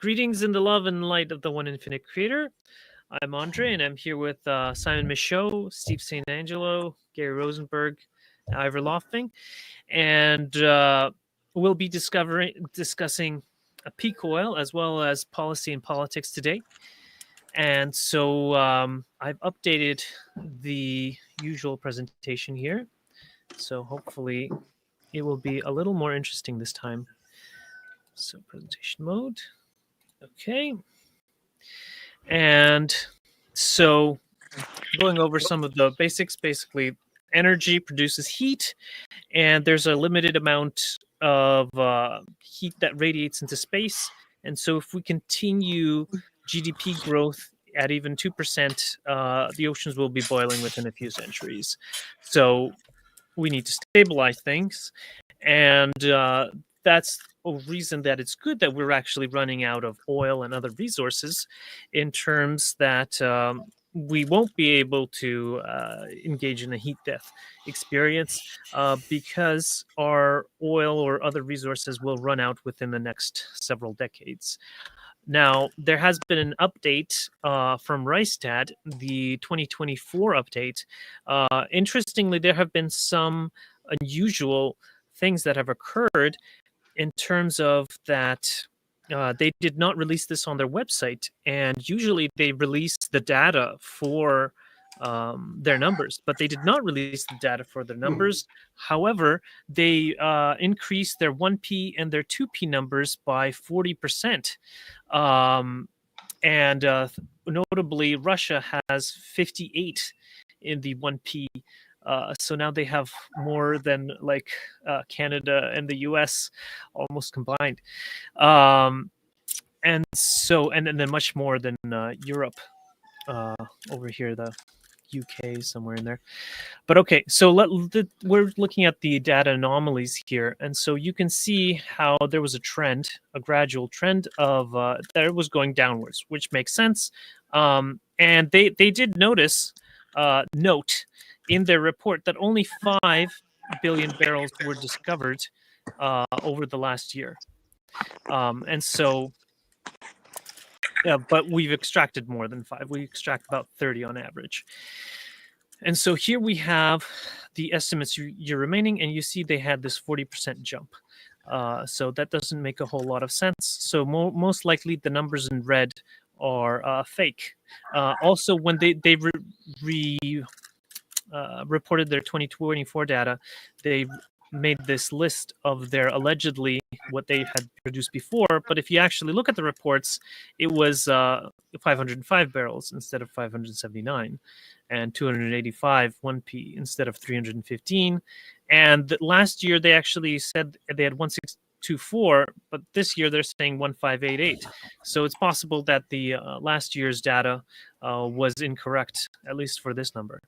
Greetings in the love and light of the one infinite creator. I'm Andre, and I'm here with Simon Michaux, Steve St. Angelo, Gary Rosenberg, Ivor Lofting, and we'll be discussing a peak oil as well as policy and politics today. And so I've updated the usual presentation here, so hopefully it will be a little more interesting this time. So presentation mode. Okay. And so going over some of the basics, basically energy produces heat, and there's a limited amount of heat that radiates into space. And so if we continue GDP growth at even 2%, the oceans will be boiling within a few centuries. So we need to stabilize things. And that's a reason that it's good that we're actually running out of oil and other resources, in terms that we won't be able to engage in a heat death experience because our oil or other resources will run out within the next several decades. Now, there has been an update from Rystad, the 2024 update. Interestingly, there have been some unusual things that have occurred in terms of that they did not release this on their website, and usually they release the data for their numbers, but they did not release the data for their numbers. However, they increased their 1P and their 2P numbers by 40%. And notably, Russia has 58 in the 1P. So now they have more than Canada and the US almost combined. And then much more than Europe over here, the UK somewhere in there. But okay, so we're looking at the data anomalies here. And so you can see how there was a gradual trend of that it was going downwards, which makes sense. And they did note in their report that only 5 billion barrels were discovered over the last year. And so, but we've extracted more than 5. We extract about 30 on average. And so here we have the estimates year remaining, and you see they had this 40% jump. So that doesn't make a whole lot of sense. So most likely the numbers in red are fake. Also, when they reported their 2024 data, they made this list of their allegedly what they had produced before. But if you actually look at the reports, it was 505 barrels instead of 579, and 285 1P instead of 315. And last year they actually said they had 1624, but this year they're saying 1588. So it's possible that the last year's data was incorrect, at least for this number.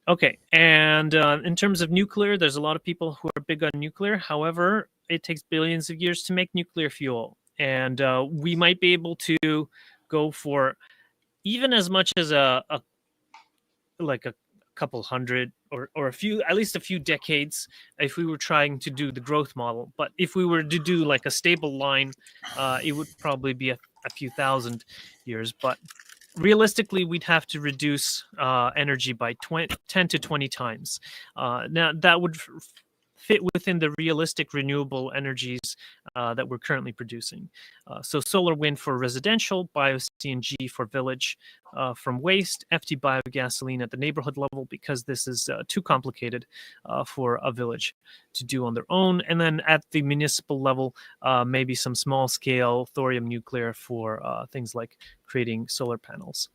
Okay, and in terms of nuclear, there's a lot of people who are big on nuclear. However, it takes billions of years to make nuclear fuel, and we might be able to go for even as much as a couple hundred or at least a few decades if we were trying to do the growth model. But if we were to do like a stable line, it would probably be a few thousand years. But realistically, we'd have to reduce energy by 10 to 20 times. Now, that would fit within the realistic renewable energies that we're currently producing. So solar, wind for residential, bio-CNG for village from waste, FT biogasoline at the neighborhood level, because this is too complicated for a village to do on their own. And then at the municipal level, maybe some small-scale thorium nuclear for things like creating solar panels.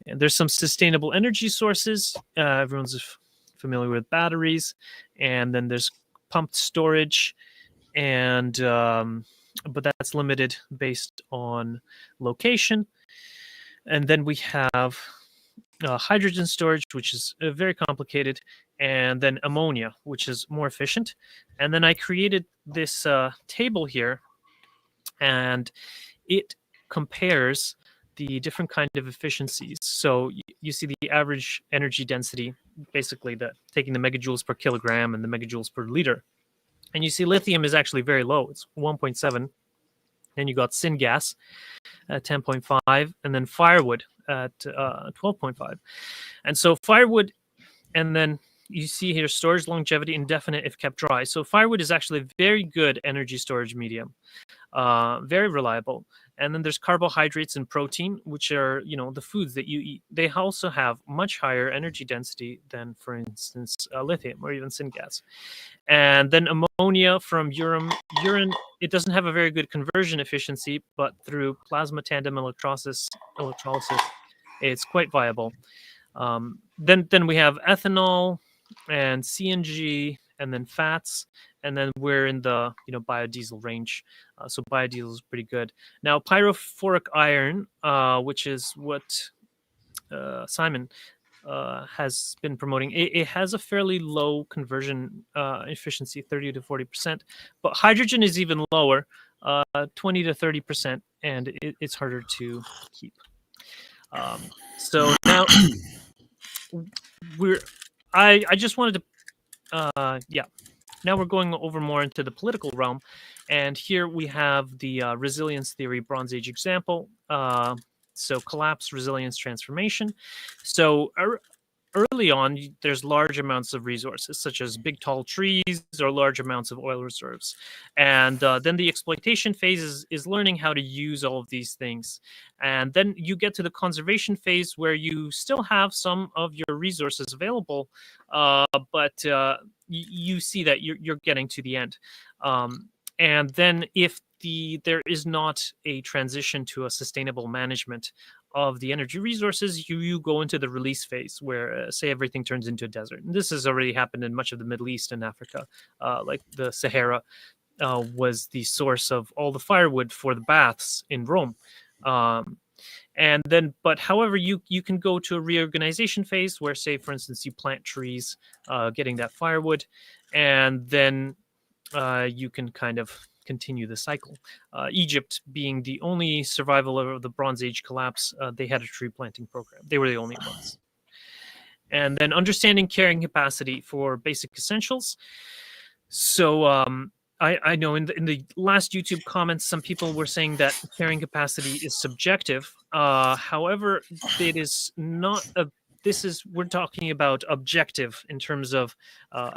And there's some sustainable energy sources. Everyone's familiar with batteries. And then there's pumped storage, and but that's limited based on location. And then we have hydrogen storage, which is very complicated, and then ammonia, which is more efficient. And then I created this table here, and it compares the different kind of efficiencies. So you see the average energy density, basically taking the megajoules per kilogram and the megajoules per liter. And you see lithium is actually very low. It's 1.7, Then you got syngas at 10.5, and then firewood at 12.5. And so firewood, and then you see here storage longevity indefinite if kept dry. So firewood is actually a very good energy storage medium, very reliable. And then there's carbohydrates and protein, which are, the foods that you eat. They also have much higher energy density than, for instance, lithium or even syngas. And then ammonia from urine, it doesn't have a very good conversion efficiency, but through plasma tandem electrolysis, it's quite viable. Then we have ethanol and CNG, and then fats, and then we're in the biodiesel range. So biodiesel is pretty good. Now pyrophoric iron, which is what Simon has been promoting, it has a fairly low conversion efficiency, 30 to 40%, but hydrogen is even lower, 20 to 30%, and it's harder to keep. So now I just wanted to now we're going over more into the political realm, and here we have the resilience theory Bronze Age example. So collapse, resilience, transformation. So early on, there's large amounts of resources, such as big tall trees or large amounts of oil reserves. And then the exploitation phase is learning how to use all of these things. And then you get to the conservation phase, where you still have some of your resources available, but you see that you're getting to the end. And then if there is not a transition to a sustainable management of the energy resources, you go into the release phase, where say everything turns into a desert. And this has already happened in much of the Middle East and Africa. Like the Sahara was the source of all the firewood for the baths in Rome. And then, but however, you can go to a reorganization phase, where, say, for instance, you plant trees, getting that firewood, and then you can kind of continue the cycle. Egypt being the only survival of the Bronze Age collapse, they had a tree planting program. They were the only ones. And then understanding carrying capacity for basic essentials. So I know in the last YouTube comments, some people were saying that carrying capacity is subjective. However, it is not a we're talking about objective in terms of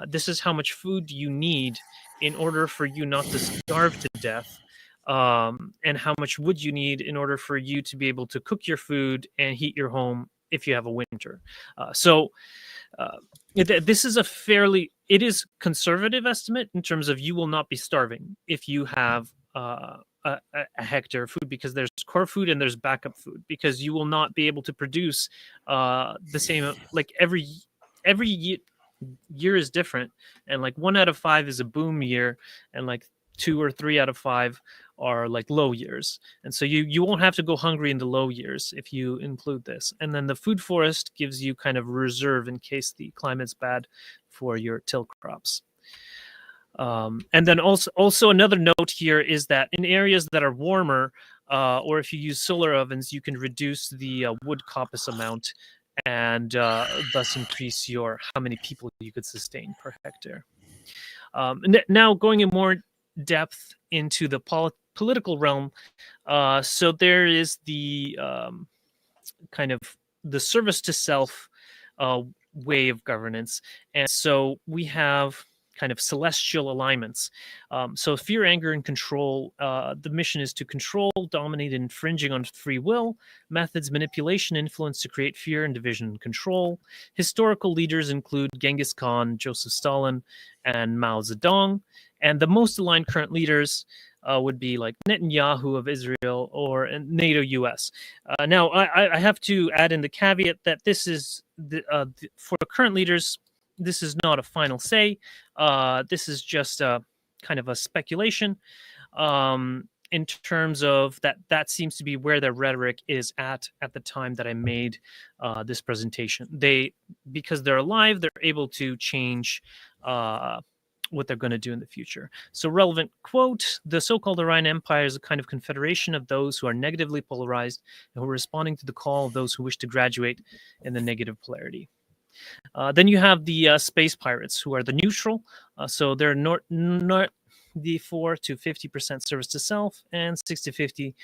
this is how much food you need in order for you not to starve to death, and how much wood you need in order for you to be able to cook your food and heat your home if you have a winter. This is it is conservative estimate in terms of you will not be starving if you have a hectare of food, because there's core food and there's backup food, because you will not be able to produce the same, like every year is different, and like 1 out of 5 is a boom year, and like 2 or 3 out of 5 are like low years. And so you won't have to go hungry in the low years if you include this. And then the food forest gives you kind of reserve in case the climate's bad for your till crops. And then also another note here is that in areas that are warmer, or if you use solar ovens, you can reduce the wood coppice amount, and thus increase how many people you could sustain per hectare. Now going in more depth into the political realm, so there is the kind of the service to self way of governance, and so we have kind of celestial alignments. So fear, anger, and control. The mission is to control, dominate, and infringing on free will. Methods: manipulation, influence to create fear, and division and control. Historical leaders include Genghis Khan, Joseph Stalin, and Mao Zedong. And the most aligned current leaders would be like Netanyahu of Israel or NATO US. Now, I have to add in the caveat that this is for the current leaders, this is not a final say. This is just a kind of a speculation in terms of that seems to be where their rhetoric is at the time that I made this presentation. Because they're alive, they're able to change what they're going to do in the future. So relevant quote: the so-called Orion Empire is a kind of confederation of those who are negatively polarized and who are responding to the call of those who wish to graduate in the negative polarity. Then you have the space pirates, who are the neutral. So they're the 4 to 50% service to self, and 6 to 50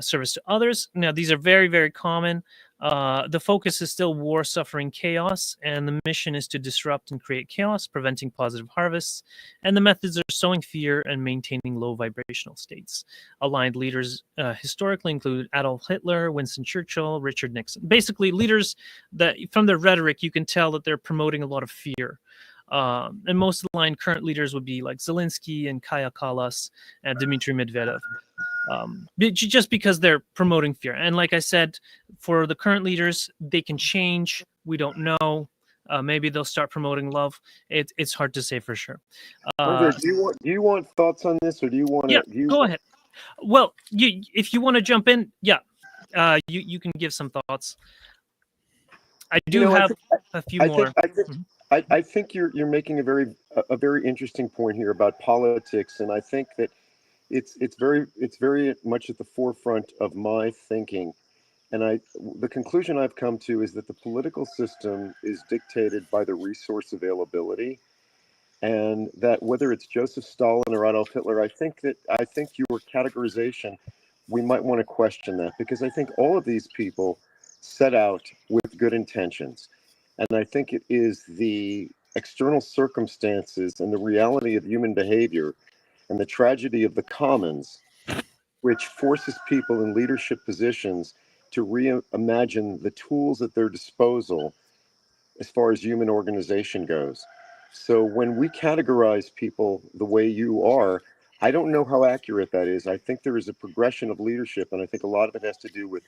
service to others. Now, these are very, very common. The focus is still war, suffering, chaos, and the mission is to disrupt and create chaos, preventing positive harvests. And the methods are sowing fear and maintaining low vibrational states. Aligned leaders historically include Adolf Hitler, Winston Churchill, Richard Nixon. Basically, leaders that, from their rhetoric, you can tell that they're promoting a lot of fear. And most aligned current leaders would be like Zelensky and Kaja Kallas and Dmitry Medvedev. Just because they're promoting fear. And like I said, for the current leaders, they can change. We don't know. Maybe they'll start promoting love. It's hard to say for sure. Andre, do you want thoughts on this, or do you want to? Yeah, go ahead. Well, if you want to jump in, yeah, you can give some thoughts. I do have a few more. I think you're making a very interesting point here about politics, and I think that it's very much at the forefront of my thinking. And the conclusion I've come to is that the political system is dictated by the resource availability, and that whether it's Joseph Stalin or Adolf Hitler, I think your categorization, we might want to question that, because I think all of these people set out with good intentions. And I think it is the external circumstances and the reality of human behavior and the tragedy of the commons, which forces people in leadership positions to reimagine the tools at their disposal as far as human organization goes. So when we categorize people the way you are, I don't know how accurate that is. I think there is a progression of leadership, and I think a lot of it has to do with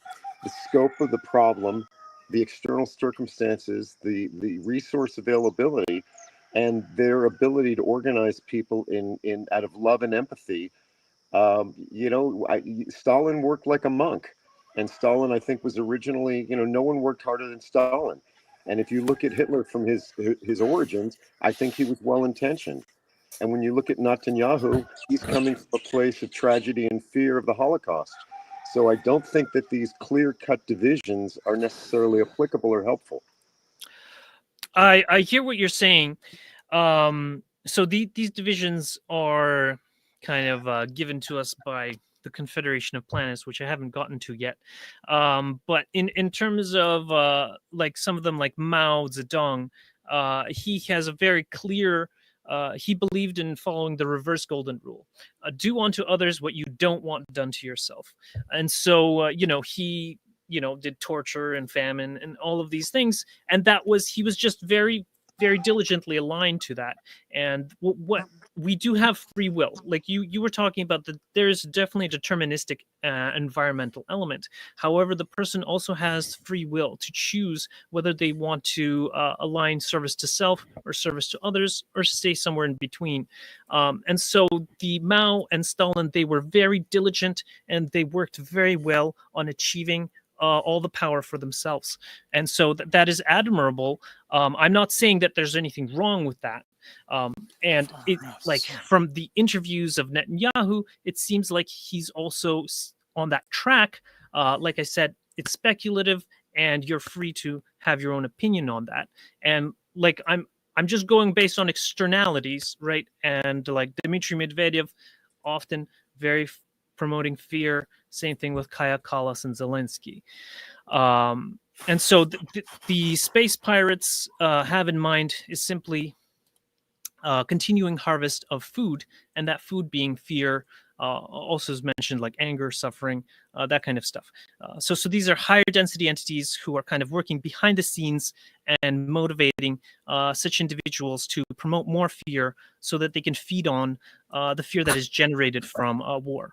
the scope of the problem, the external circumstances, the resource availability, and their ability to organize people in out of love and empathy. Stalin worked like a monk, and Stalin, I think, was originally, no one worked harder than Stalin. And if you look at Hitler from his origins, I think he was well-intentioned. And when you look at Netanyahu, he's coming from a place of tragedy and fear of the Holocaust. So I don't think that these clear-cut divisions are necessarily applicable or helpful. I hear what you're saying. So these divisions are kind of given to us by the Confederation of Planets, which I haven't gotten to yet. But in terms of like some of them, like Mao Zedong, he has a very clear. He believed in following the reverse golden rule: do unto others what you don't want done to yourself. And so, he did torture and famine and all of these things, and he was just very, very diligently aligned to that. And what we do have free will, like you were talking about, that there's definitely a deterministic environmental element. However, the person also has free will to choose whether they want to align service to self or service to others, or stay somewhere in between. And so the Mao and Stalin, they were very diligent, and they worked very well on achieving all the power for themselves. And so that is admirable. I'm not saying that there's anything wrong with that. And it, like, from the interviews of Netanyahu, it seems like he's also on that track. Like I said, it's speculative, and you're free to have your own opinion on that. And like, I'm just going based on externalities, right? And like Dmitry Medvedev, often very promoting fear. Same thing with Kaja Kallas and Zelensky. And so the space pirates have in mind is simply continuing harvest of food, and that food being fear. Also is mentioned, like anger, suffering, that kind of stuff. So these are higher density entities who are kind of working behind the scenes and motivating such individuals to promote more fear, so that they can feed on the fear that is generated from war.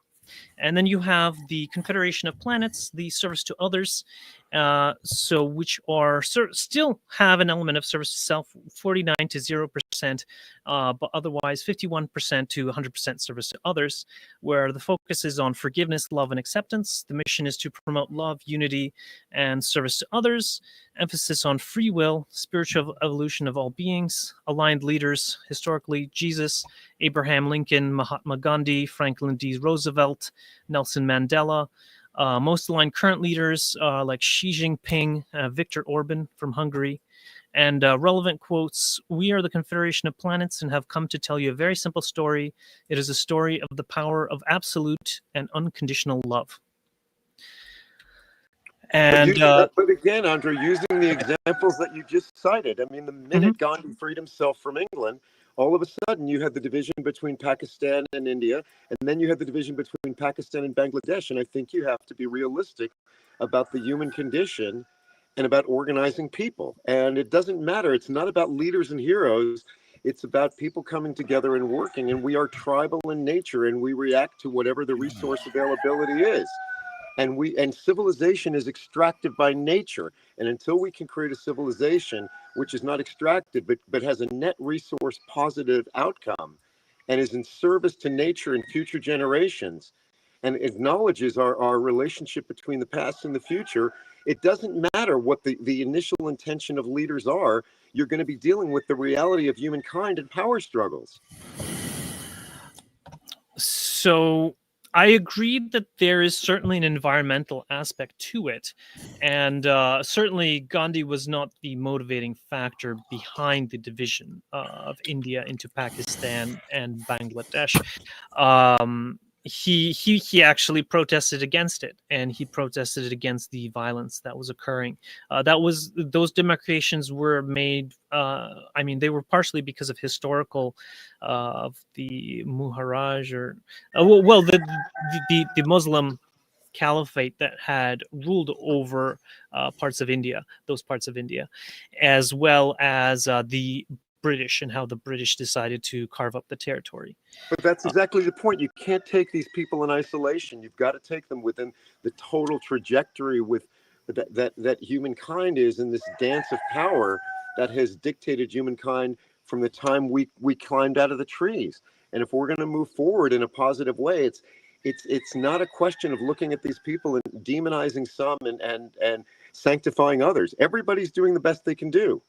And then you have the Confederation of Planets, the service to others, which are still have an element of service to self, 49 to 0%, but otherwise 51% to 100% service to others, where the focus is on forgiveness, love, and acceptance. The mission is to promote love, unity, and service to others. Emphasis on free will, spiritual evolution of all beings. Aligned leaders, historically Jesus, Abraham Lincoln, Mahatma Gandhi, Franklin D. Roosevelt, Nelson Mandela. Most aligned current leaders like Xi Jinping, Viktor Orban from Hungary, And relevant quotes: "We are the Confederation of Planets and have come to tell you a very simple story. It is a story of the power of absolute and unconditional love." And but again, Andre, using the examples that you just cited, I mean, the minute Gandhi freed himself from England, all of a sudden you had the division between Pakistan and India, and then you had the division between Pakistan and Bangladesh. And I think you have to be realistic about the human condition and about organizing people. And it doesn't matter. It's not about leaders and heroes. It's about people coming together and working. And we are tribal in nature, and we react to whatever the resource availability is. And civilization is extractive by nature. And until we can create a civilization which is not extracted, but has a net resource positive outcome and is in service to nature and future generations and acknowledges our relationship between the past and the future, it doesn't matter what the initial intention of leaders are. You're going to be dealing with the reality of humankind and power struggles. So I agree that there is certainly an environmental aspect to it. And certainly Gandhi was not the motivating factor behind the division of India into Pakistan and Bangladesh. He actually protested against it, and he protested against the violence that was occurring. Those demarcations were made. I mean, they were partially because of historical of the Muharraj, or the Muslim caliphate that had ruled over parts of India, those parts of India, as well as the British and how the British decided to carve up the territory. But that's exactly the point. You can't take these people in isolation. You've got to take them within the total trajectory with that humankind is in this dance of power that has dictated humankind from the time we climbed out of the trees. And if we're going to move forward in a positive way, it's not a question of looking at these people and demonizing some and sanctifying others. Everybody's doing the best they can do.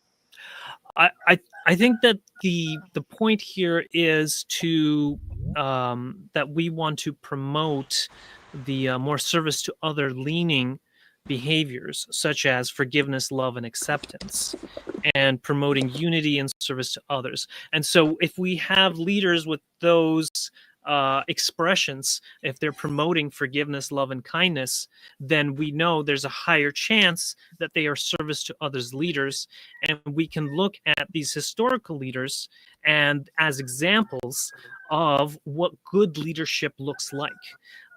I think that the point here is to that we want to promote the more service to other leaning behaviors, such as forgiveness, love, and acceptance, and promoting unity and service to others. And so if we have leaders with those expressions, if they're promoting forgiveness, love, and kindness, then we know there's a higher chance that they are service to others leaders. And we can look at these historical leaders and as examples of what good leadership looks like.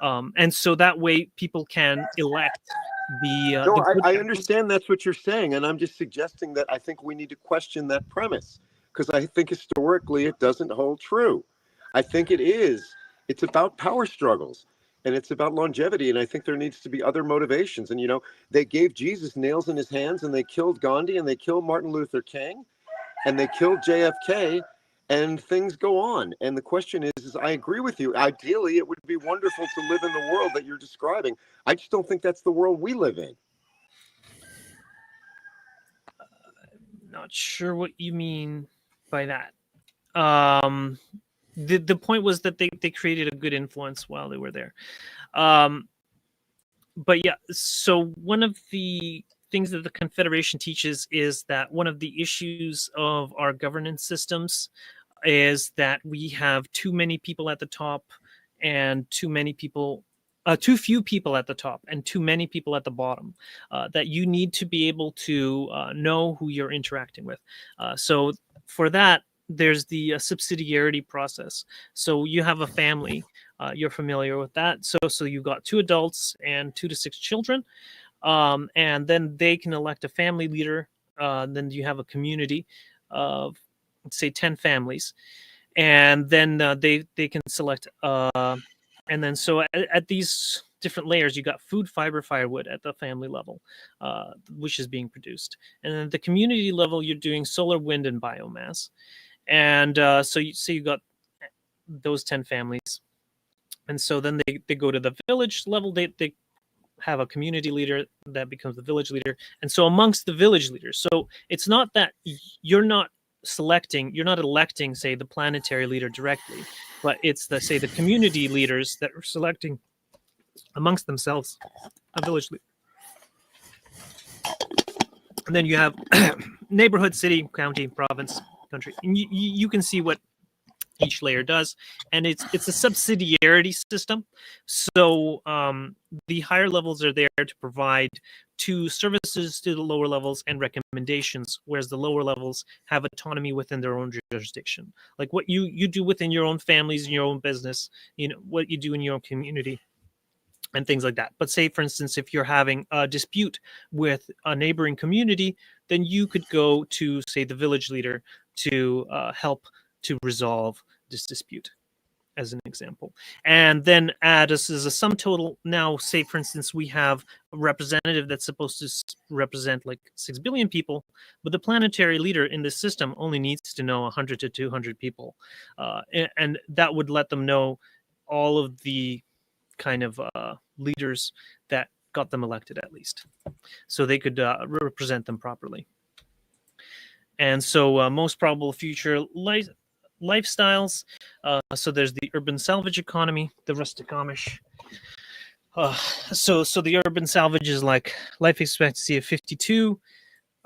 And so that way people can elect the no, I understand that's what you're saying, and I'm just suggesting that I think we need to question that premise, because I think historically it doesn't hold true. I think it's about power struggles, and it's about longevity, and I think there needs to be other motivations. And they gave Jesus nails in his hands, and they killed Gandhi, and they killed Martin Luther King, and they killed JFK, and things go on. And the question is I agree with you. Ideally, it would be wonderful to live in the world that you're describing. I just don't think that's the world we live in. Not sure what you mean by that. The point was that they created a good influence while they were there. But yeah, so one of the things that the Confederation teaches is that one of the issues of our governance systems is that we have too many people at the top and too few people at the top and too many people at the bottom, that you need to be able to know who you're interacting with. So for that, there's the subsidiarity process. So you have a family, you're familiar with that. So you've got 2 adults and 2 to 6 children, and then they can elect a family leader. Then you have a community of, let's say, 10 families, and then they can select. And then so at these different layers, you got food, fiber, firewood at the family level, which is being produced. And then at the community level, you're doing solar, wind, and biomass. And so you got those 10 families. And so then they go to the village level. They have a community leader that becomes the village leader. And so amongst the village leaders, so it's not that you're not electing, say, the planetary leader directly, but it's the community leaders that are selecting amongst themselves a village leader. And then you have neighborhood, city, county, province, country. And you can see what each layer does, and it's a subsidiarity system. So the higher levels are there to provide to services to the lower levels and recommendations, whereas the lower levels have autonomy within their own jurisdiction, like what you do within your own families and your own business, what you do in your own community and things like that. But say, for instance, if you're having a dispute with a neighboring community, then you could go to, say, the village leader to help to resolve this dispute, as an example. And then add us as a sum total. Now, say, for instance, we have a representative that's supposed to represent like 6 billion people, but the planetary leader in this system only needs to know 100 to 200 people. And that would let them know all of the kind of leaders that got them elected, at least, so they could represent them properly. And so most probable future lifestyles. So there's the urban salvage economy, the rustic Amish. So the urban salvage is like life expectancy of 52,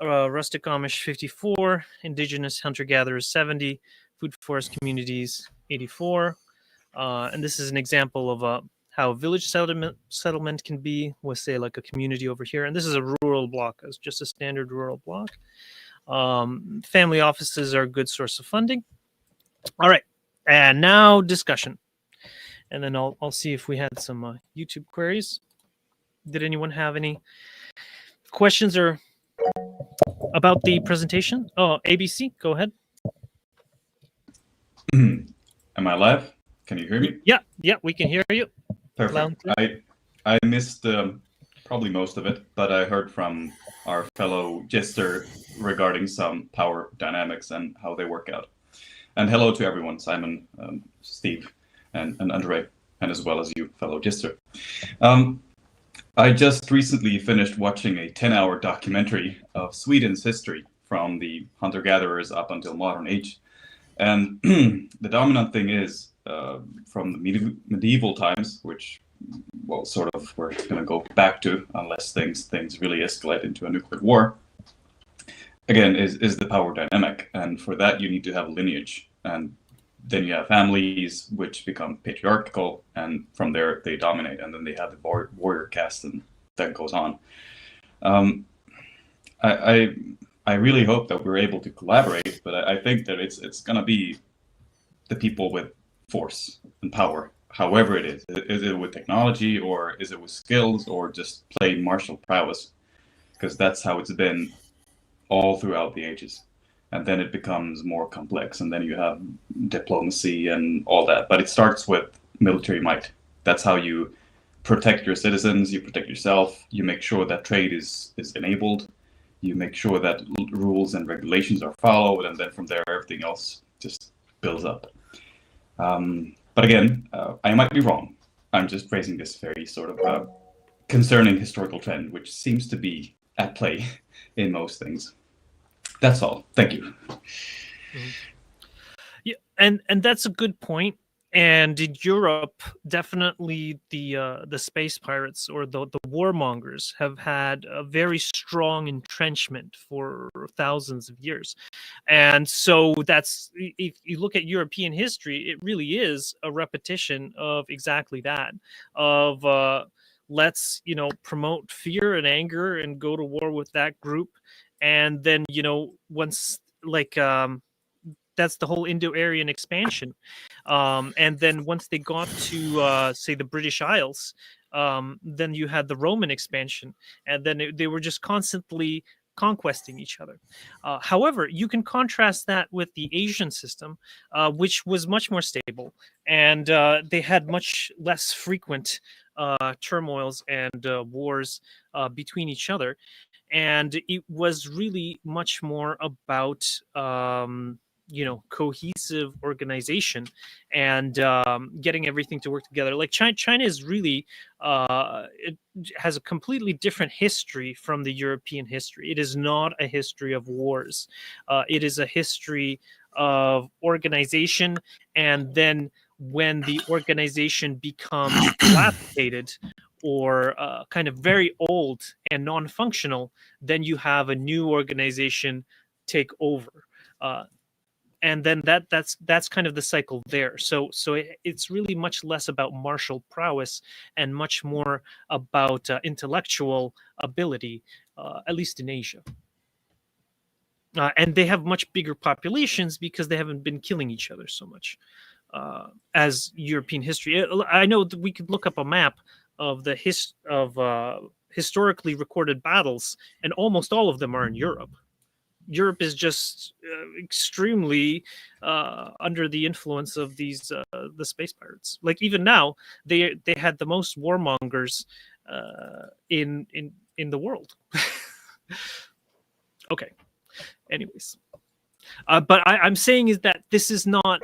rustic Amish 54, indigenous hunter-gatherers 70, food forest communities 84. And this is an example of how a village settlement can be with, say, like a community over here. And this is a rural block, as just a standard rural block. Family offices are a good source of funding. All right, and now discussion. And then I'll see if we had some YouTube queries. Did anyone have any questions or about the presentation? Oh, ABC, go ahead. Am I live? Can you hear me? Yeah, we can hear you. Perfect. I missed probably most of it, but I heard from our fellow Jester regarding some power dynamics and how they work out. And hello to everyone, Simon, Steve, and Andre, and as well as you, fellow Jester. I just recently finished watching a 10-hour documentary of Sweden's history from the hunter-gatherers up until modern age. And the dominant thing is, from the medieval times, which, well, sort of we're going to go back to unless things really escalate into a nuclear war, again, is the power dynamic. And for that, you need to have lineage. And then you have families which become patriarchal, and from there they dominate. And then they have the warrior caste, and that goes on. I really hope that we're able to collaborate, but I think that it's going to be the people with force and power, however it is. Is it with technology, or is it with skills, or just plain martial prowess? Because that's how it's been all throughout the ages. And then it becomes more complex, and then you have diplomacy and all that. But it starts with military might. That's how you protect your citizens, you protect yourself, you make sure that trade is enabled, you make sure that rules and regulations are followed, and then from there everything else just builds up. But again, I might be wrong. I'm just raising this very sort of concerning historical trend, which seems to be at play in most things. That's all. Thank you. Mm-hmm. Yeah, and that's a good point. And in Europe, definitely the space pirates or the warmongers have had a very strong entrenchment for thousands of years. And so that's, if you look at European history, it really is a repetition of exactly that, of let's, promote fear and anger and go to war with that group. And then, once, like, that's the whole Indo-Aryan expansion. And then once they got to, say, the British Isles, then you had the Roman expansion. And then they were just constantly conquesting each other. However, you can contrast that with the Asian system, which was much more stable. And they had much less frequent turmoils and wars between each other. And it was really much more about cohesive organization and getting everything to work together. Like China is really it has a completely different history from the European history. It is not a history of wars. It is a history of organization, and then when the organization becomes dilapidated or kind of very old and non-functional, then you have a new organization take over. And then that's kind of the cycle there. So it's really much less about martial prowess and much more about intellectual ability, at least in Asia. And they have much bigger populations because they haven't been killing each other so much as European history. I know that we could look up a map of the historically recorded battles, and almost all of them are in Europe. Europe is just extremely under the influence of these the space pirates. Like even now, they had the most warmongers in the world. Okay. Anyways, but I'm saying is that this is not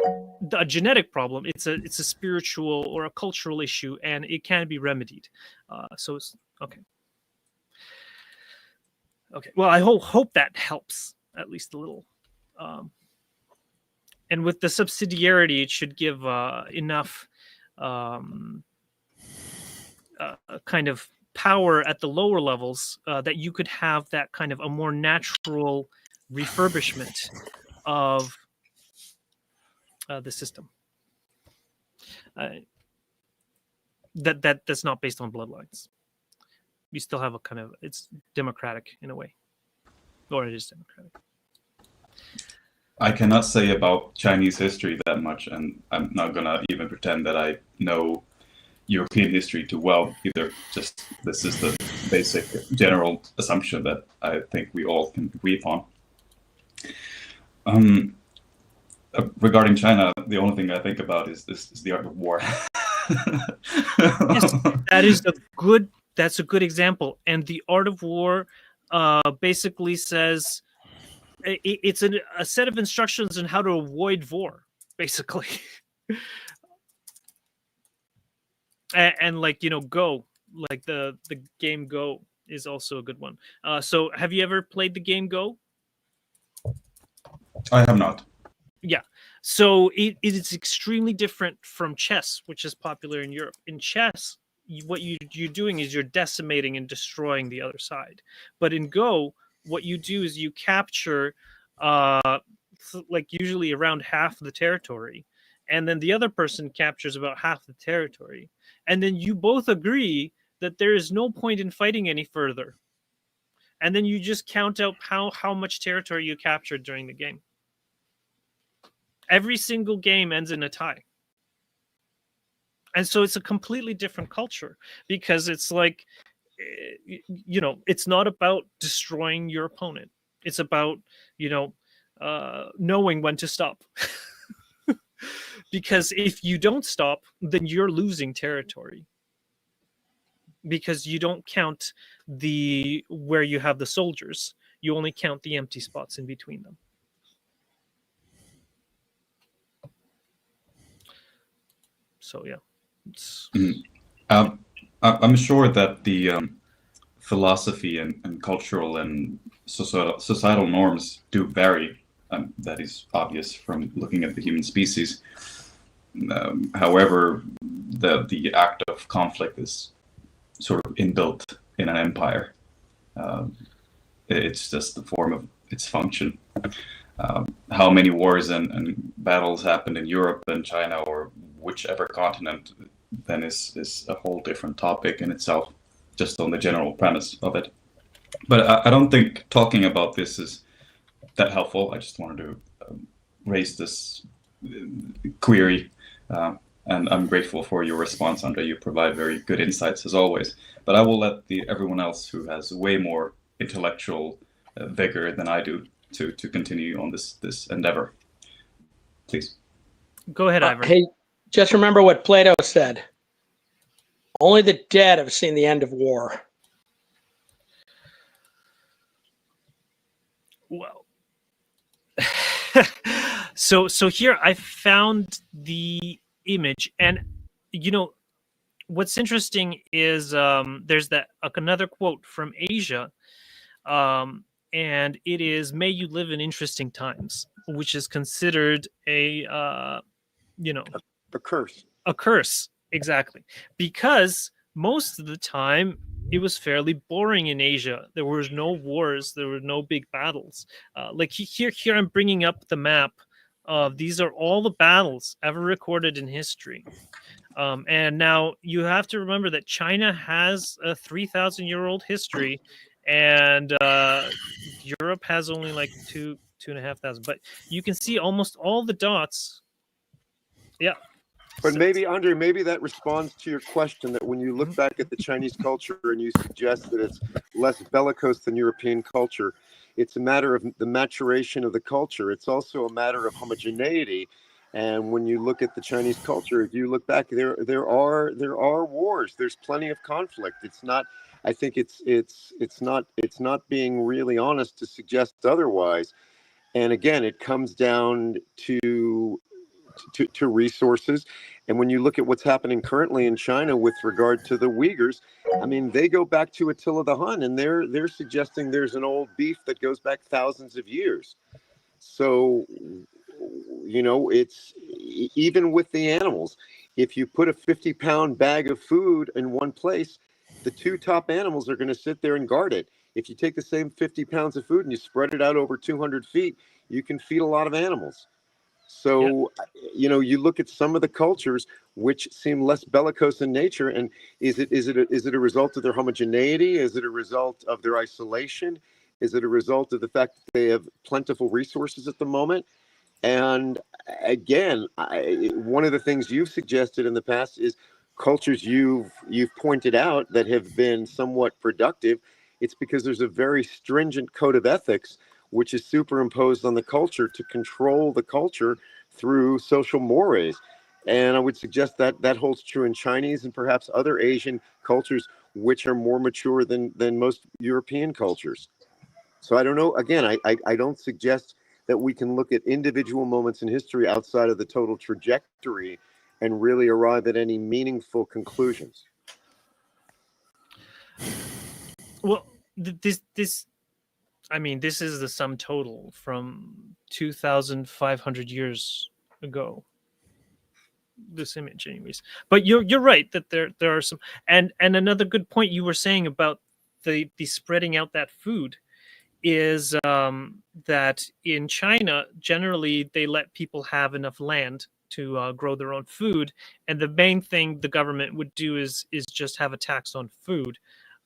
a genetic problem. It's a spiritual or a cultural issue, and it can be remedied. So it's okay. Okay. Well, I hope that helps at least a little. And with the subsidiarity, it should give enough kind of power at the lower levels that you could have that kind of a more natural refurbishment of the system. That's not based on bloodlines. You still have a kind of, it's democratic in a way, or it is democratic. I cannot say about Chinese history that much, and I'm not gonna even pretend that I know European history too well either. Just this is the basic general assumption that I think we all can agree upon. Regarding China, the only thing I think about is the art of war. Yes, that's a good example. And the art of war basically says it's a set of instructions on how to avoid war, basically. and like, Go, like the game Go is also a good one. So have you ever played the game Go? I have not. Yeah. So it is extremely different from chess, which is popular in Europe. In chess, what you're doing is you're decimating and destroying the other side. But in Go, what you do is you capture like usually around half the territory, and then the other person captures about half the territory. And then you both agree that there is no point in fighting any further. And then you just count out how much territory you captured during the game. Every single game ends in a tie. And so it's a completely different culture, because it's like, it's not about destroying your opponent. It's about, knowing when to stop. Because if you don't stop, then you're losing territory. Because you don't count where you have the soldiers. You only count the empty spots in between them. So yeah, I'm sure that the philosophy and cultural and societal norms do vary. That is obvious from looking at the human species. However, the act of conflict is sort of inbuilt in an empire. It's just the form of its function. How many wars and battles happened in Europe and China or whichever continent then is a whole different topic in itself, just on the general premise of it. But I don't think talking about this is that helpful. I just wanted to raise this query, and I'm grateful for your response, Andre. You provide very good insights as always. But I will let everyone else who has way more intellectual vigor than I do to continue on this endeavor. Please. Go ahead, Ivor. Hey, just remember what Plato said. Only the dead have seen the end of war. Well, so here I found the image, and what's interesting is there's another quote from Asia, and it is, "May you live in interesting times," which is considered a curse. A curse, exactly, because most of the time it was fairly boring in Asia. There was no wars, there were no big battles. Like here I'm bringing up the map of these are all the battles ever recorded in history. And now you have to remember that China has a 3,000-year-old history, and Europe has only like 2,500. But you can see almost all the dots. Yeah. But So- maybe, Andre, maybe that responds to your question that when you look back at the Chinese culture and you suggest that it's less bellicose than European culture, it's a matter of the maturation of the culture. It's also a matter of homogeneity. And when you look at the Chinese culture, if you look back, there are wars. There's plenty of conflict. It's not. I think it's not being really honest to suggest otherwise. And again, it comes down to resources. And when you look at what's happening currently in China with regard to the Uyghurs, I mean, they go back to Attila the Hun, and they're suggesting there's an old beef that goes back thousands of years. So, you know, it's even with the animals. If you put a 50-pound bag of food in one place, the two top animals are going to sit there and guard it. If you take the same 50 pounds of food and you spread it out over 200 feet, you can feed a lot of animals. So, you know, you look at some of the cultures which seem less bellicose in nature, and is it a result of their homogeneity? Is it a result of their isolation? Is it a result of the fact that they have plentiful resources at the moment? And again, one of the things you've suggested in the past is cultures you've pointed out that have been somewhat productive. It's because there's a very stringent code of ethics which is superimposed on the culture to control the culture through social mores. And I would suggest that that holds true in Chinese and perhaps other Asian cultures, which are more mature than most European cultures. So I don't know. Again, I don't suggest that we can look at individual moments in history outside of the total trajectory and really arrive at any meaningful conclusions. Well, this I mean, this is the sum total from 2,500 years ago. This image, anyways. But you're right that there are some, and another good point you were saying about the spreading out that food is that in China generally they let people have enough land to grow their own food, and the main thing the government would do is just have a tax on food.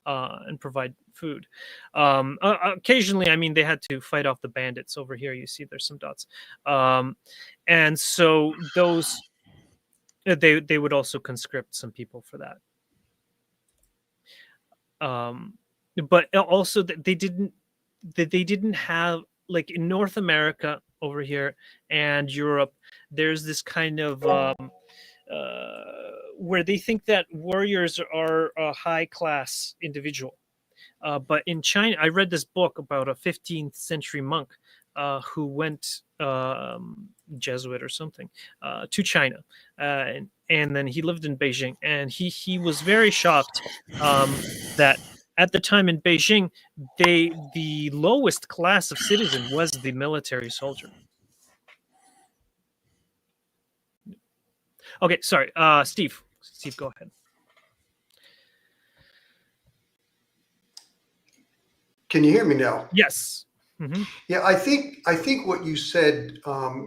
And provide food. Occasionally, I mean, they had to fight off the bandits. Over here, you see there's some dots. And so those, they would also conscript some people for that. But also they didn't have, like in North America over here and Europe, there's this kind of where they think that warriors are a high class individual. But in China, I read this book about a 15th century monk who went Jesuit or something to China, and then he lived in Beijing, and he was very shocked that at the time in Beijing, the lowest class of citizen was the military soldier. Okay, sorry, Steve. Steve, go ahead. Can you hear me now? Yes. Mm-hmm. Yeah, I think what you said,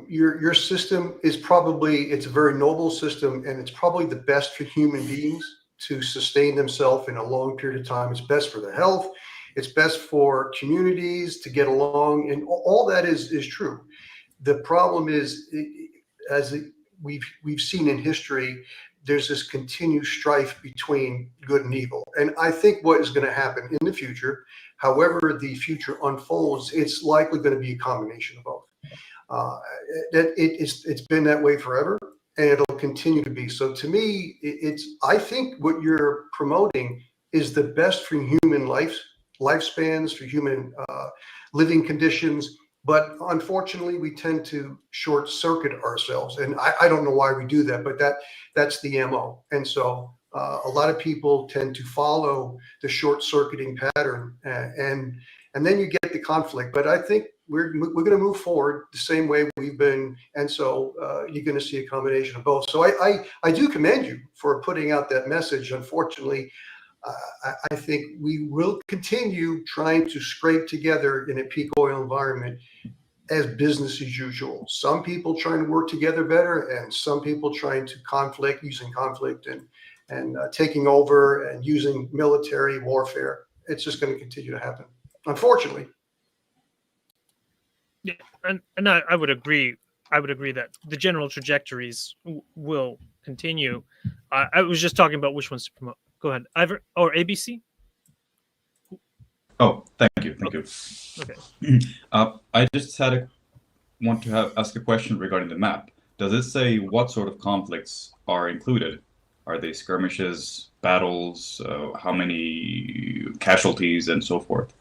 your system is probably, it's a very noble system, and it's probably the best for human beings to sustain themselves in a long period of time. It's best for their health. It's best for communities to get along, and all that is true. The problem is, we've seen in history, there's this continued strife between good and evil. And I think what is going to happen in the future, however the future unfolds, it's likely going to be a combination of both. It's been that way forever, and it'll continue to be. So to me, I think what you're promoting is the best for human lifespans, for human living conditions. But unfortunately, we tend to short circuit ourselves. And I don't know why we do that, but that's the MO. And so a lot of people tend to follow the short circuiting pattern, and then you get the conflict. But I think we're going to move forward the same way we've been, and so you're going to see a combination of both. So I do commend you for putting out that message. Unfortunately, I think we will continue trying to scrape together in a peak oil environment as business as usual. Some people trying to work together better, and some people trying to using conflict and taking over and using military warfare. It's just going to continue to happen, unfortunately. Yeah, and I would agree. I would agree that the general trajectories will continue. I was just talking about which ones to promote. Go ahead, Ivor or ABC. Oh, thank you. Okay. I just want to ask a question regarding the map. Does it say what sort of conflicts are included? Are they skirmishes, battles, how many casualties, and so forth?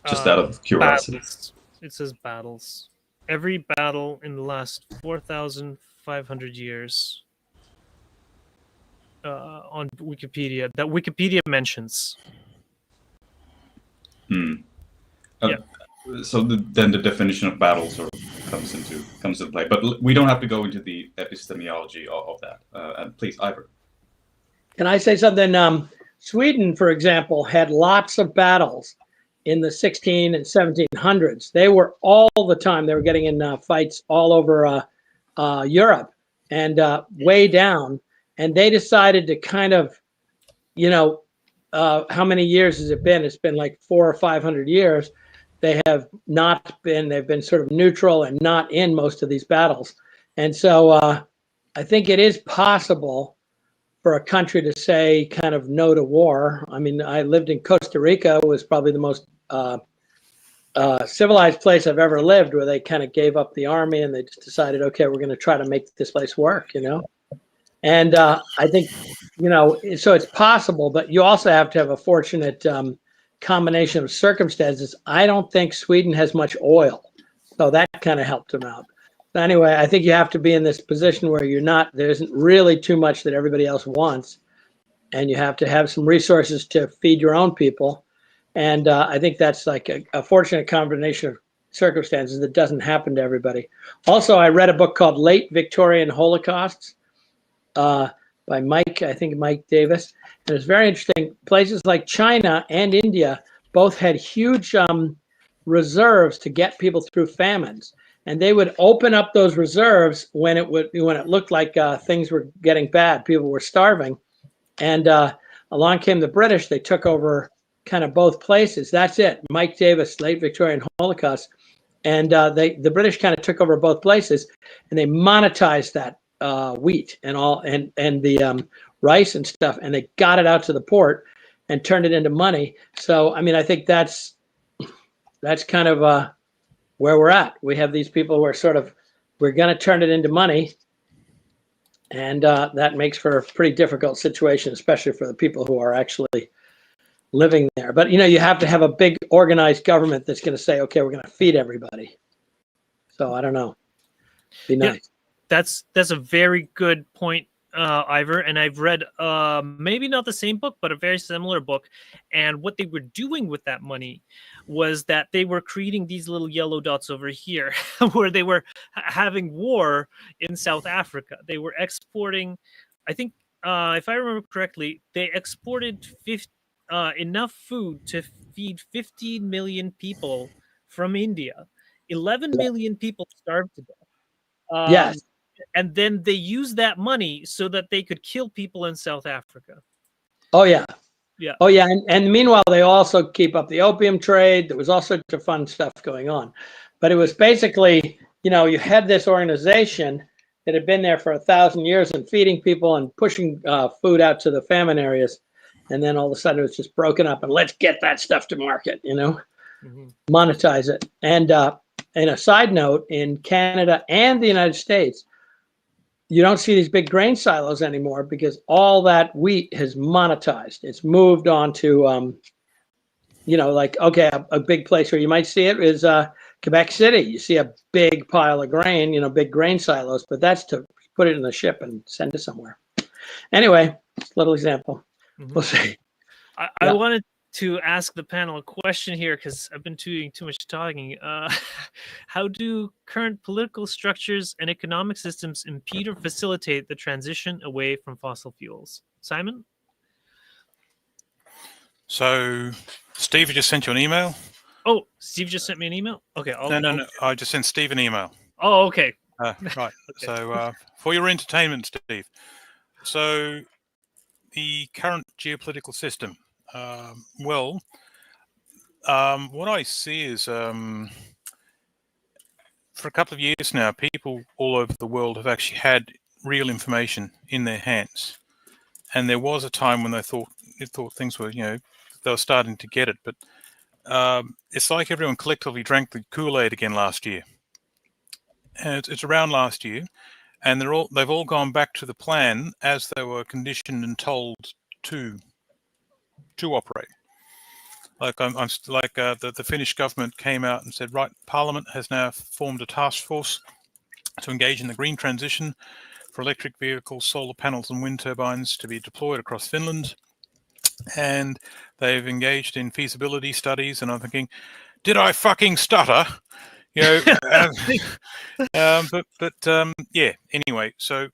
Just out of curiosity. Battles. It says battles. Every battle in the last 4,500 years on Wikipedia, that Wikipedia mentions. Yeah. So then the definition of battle sort of comes into play. But we don't have to go into the epistemology of that. And please, Ivor. Can I say something? Sweden, for example, had lots of battles in the 16 and 1700s. They were all the time. They were getting in fights all over Europe and way down. And they decided to kind of, how many years has it been? It's been like 400 or 500 years. They have not been, they've been sort of neutral and not in most of these battles. And so I think it is possible for a country to say kind of no to war. I mean, I lived in Costa Rica. It was probably the most civilized place I've ever lived, where they kind of gave up the army and they just decided, okay, we're going to try to make this place work, And I think, so it's possible, but you also have to have a fortunate combination of circumstances. I don't think Sweden has much oil, so that kind of helped them out. But anyway, I think you have to be in this position where there isn't really too much that everybody else wants, and you have to have some resources to feed your own people. And I think that's like a fortunate combination of circumstances that doesn't happen to everybody. Also, I read a book called Late Victorian Holocausts by Mike Davis. And it's very interesting. Places like China and India both had huge reserves to get people through famines. And they would open up those reserves when it looked like things were getting bad, people were starving. And along came the British. They took over kind of both places. That's it. Mike Davis, Late Victorian Holocaust. And the British kind of took over both places, and they monetized that wheat and the rice and stuff, and they got it out to the port and turned it into money. So, I mean, I think that's kind of where we're at. We have these people who are we're going to turn it into money. And that makes for a pretty difficult situation, especially for the people who are actually living there. But, you have to have a big organized government that's going to say, okay, we're going to feed everybody. So I don't know. Be nice. Yeah, that's a very good point, Ivor. And I've read maybe not the same book, but a very similar book. And what they were doing with that money was that they were creating these little yellow dots over here where they were having war in South Africa. They were exporting, I think, if I remember correctly, they exported enough food to feed 15 million people from India. 11 million people starved to death. Yes. And then they used that money so that they could kill people in South Africa. Oh, yeah. Yeah. Oh, yeah. And meanwhile, they also keep up the opium trade. There was all sorts of fun stuff going on. But it was basically, you had this organization that had been there for 1,000 years and feeding people and pushing food out to the famine areas. And then all of a sudden it was just broken up and let's get that stuff to market, monetize it. And a side note, in Canada and the United States, you don't see these big grain silos anymore because all that wheat has monetized. It's moved on to, a big place where you might see it is Quebec City. You see a big pile of grain, big grain silos, but that's to put it in the ship and send it somewhere. Anyway, little example. We'll see. I wanted to ask the panel a question here because I've been doing too much talking. How do current political structures and economic systems impede or facilitate the transition away from fossil fuels? Simon? So, Steve just sent you an email. Oh, Steve just sent me an email? Okay. No. I just sent Steve an email. Oh, okay. Right. So, for your entertainment, Steve. So, the current geopolitical system. What I see is for a couple of years now, people all over the world have actually had real information in their hands. And there was a time when they thought things were, they were starting to get it. But it's like everyone collectively drank the Kool-Aid again last year. And it's around last year, and they've all gone back to the plan as they were conditioned and told to operate. Like the Finnish government came out and said, right, Parliament has now formed a task force to engage in the green transition for electric vehicles, solar panels, and wind turbines to be deployed across Finland. And they've engaged in feasibility studies, and I'm thinking, did I fucking stutter? Yeah. Anyway, so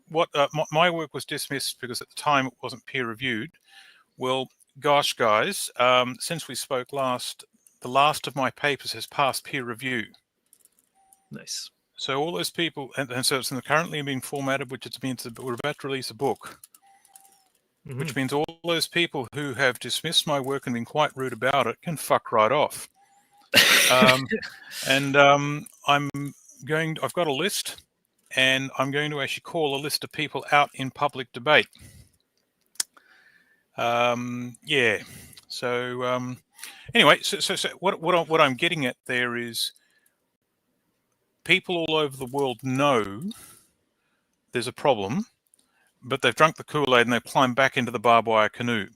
what my work was dismissed because at the time it wasn't peer reviewed. Well, gosh, guys, since we spoke last, the last of my papers has passed peer review. Nice. So all those people, and so it's currently being formatted, which means that we're about to release a book, which means all those people who have dismissed my work and been quite rude about it can fuck right off. I've got a list, and I'm going to actually call a list of people out in public debate. Yeah. So anyway, so what I'm getting at there is people all over the world know there's a problem, but they've drunk the Kool-Aid and they climb back into the barbed wire canoe.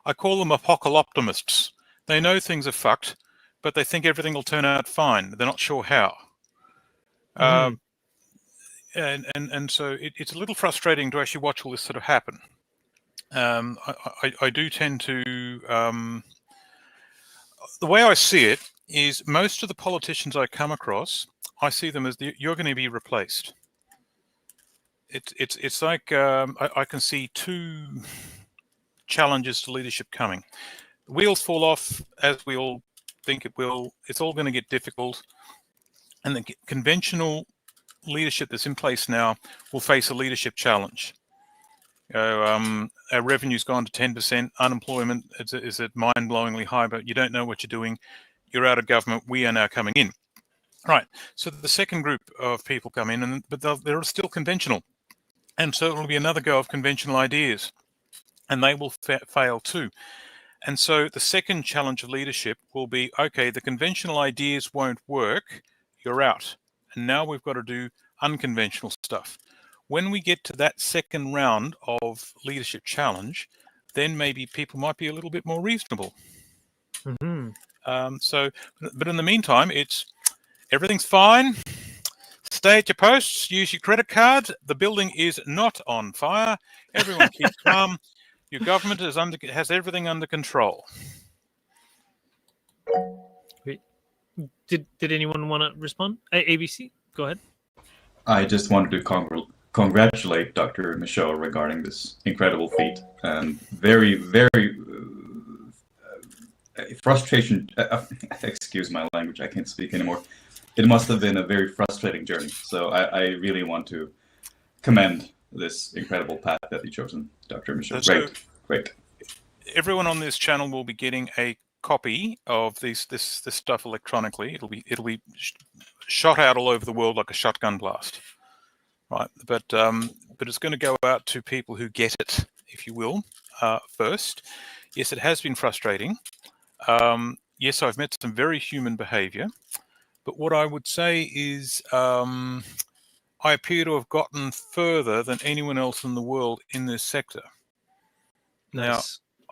I call them apocalyptimists. They know things are fucked, but they think everything will turn out fine. They're not sure how. And so it's a little frustrating to actually watch all this sort of happen. I do tend to... the way I see it is most of the politicians I come across, I see them as you're going to be replaced. It's like I can see two challenges to leadership coming. The wheels fall off as we all think it will. It's all going to get difficult, and the conventional leadership that's in place now will face a leadership challenge. Our revenue's gone to 10%. Unemployment is at mind-blowingly high, but you don't know what you're doing. You're out of government. We are now coming in. Right. So the second group of people come in, but they're still conventional. And so it will be another go of conventional ideas, and they will fail too. And so the second challenge of leadership will be, okay, the conventional ideas won't work. You're out. And now we've got to do unconventional stuff. When we get to that second round of leadership challenge, then maybe people might be a little bit more reasonable. But in the meantime, everything's fine. Stay at your posts. Use your credit cards. The building is not on fire. Everyone keep calm. Your government has everything under control. Wait, did anyone want to respond? ABC, go ahead. I just wanted to congratulate Dr. Michaux regarding this incredible feat and very, very frustration. Excuse my language, I can't speak anymore. It must have been a very frustrating journey. So I really want to commend this incredible path that you've chosen, Dr. Michaux. Great. Everyone on this channel will be getting a copy of this stuff electronically. It'll be shot out all over the world like a shotgun blast, right? But it's going to go out to people who get it, if you will, first. Yes, it has been frustrating. Yes, I've met some very human behavior. But what I would say is I appear to have gotten further than anyone else in the world in this sector. Nice.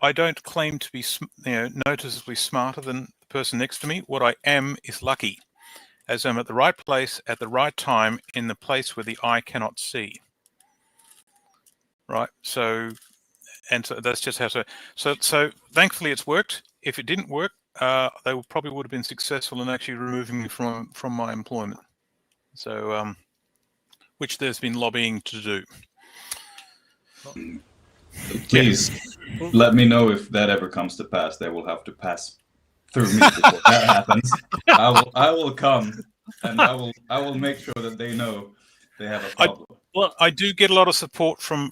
Now, I don't claim to be noticeably smarter than the person next to me. What I am is lucky, as I'm at the right place at the right time in the place where the eye cannot see. Right? So that's just how. So thankfully it's worked. if it didn't work, they probably would have been successful in actually removing me from my employment. So, which there's been lobbying to do. Please let me know if that ever comes to pass. They will have to pass through me before that happens. I will come, and I will make sure that they know they have a problem. I do get a lot of support from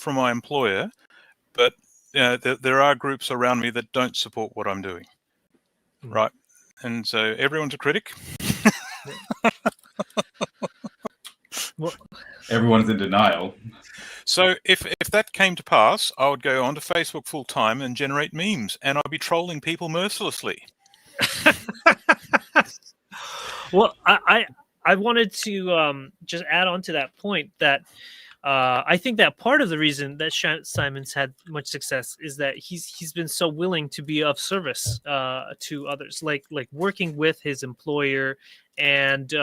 my employer, but there are groups around me that don't support what I'm doing, right? And so everyone's a critic. Well, Everyone's in denial. So if that came to pass, I would go onto Facebook full time and generate memes, and I'd be trolling people mercilessly. well, I wanted to just add on to that point that I think that part of the reason that Simon's had much success is that he's been so willing to be of service to others, like working with his employer and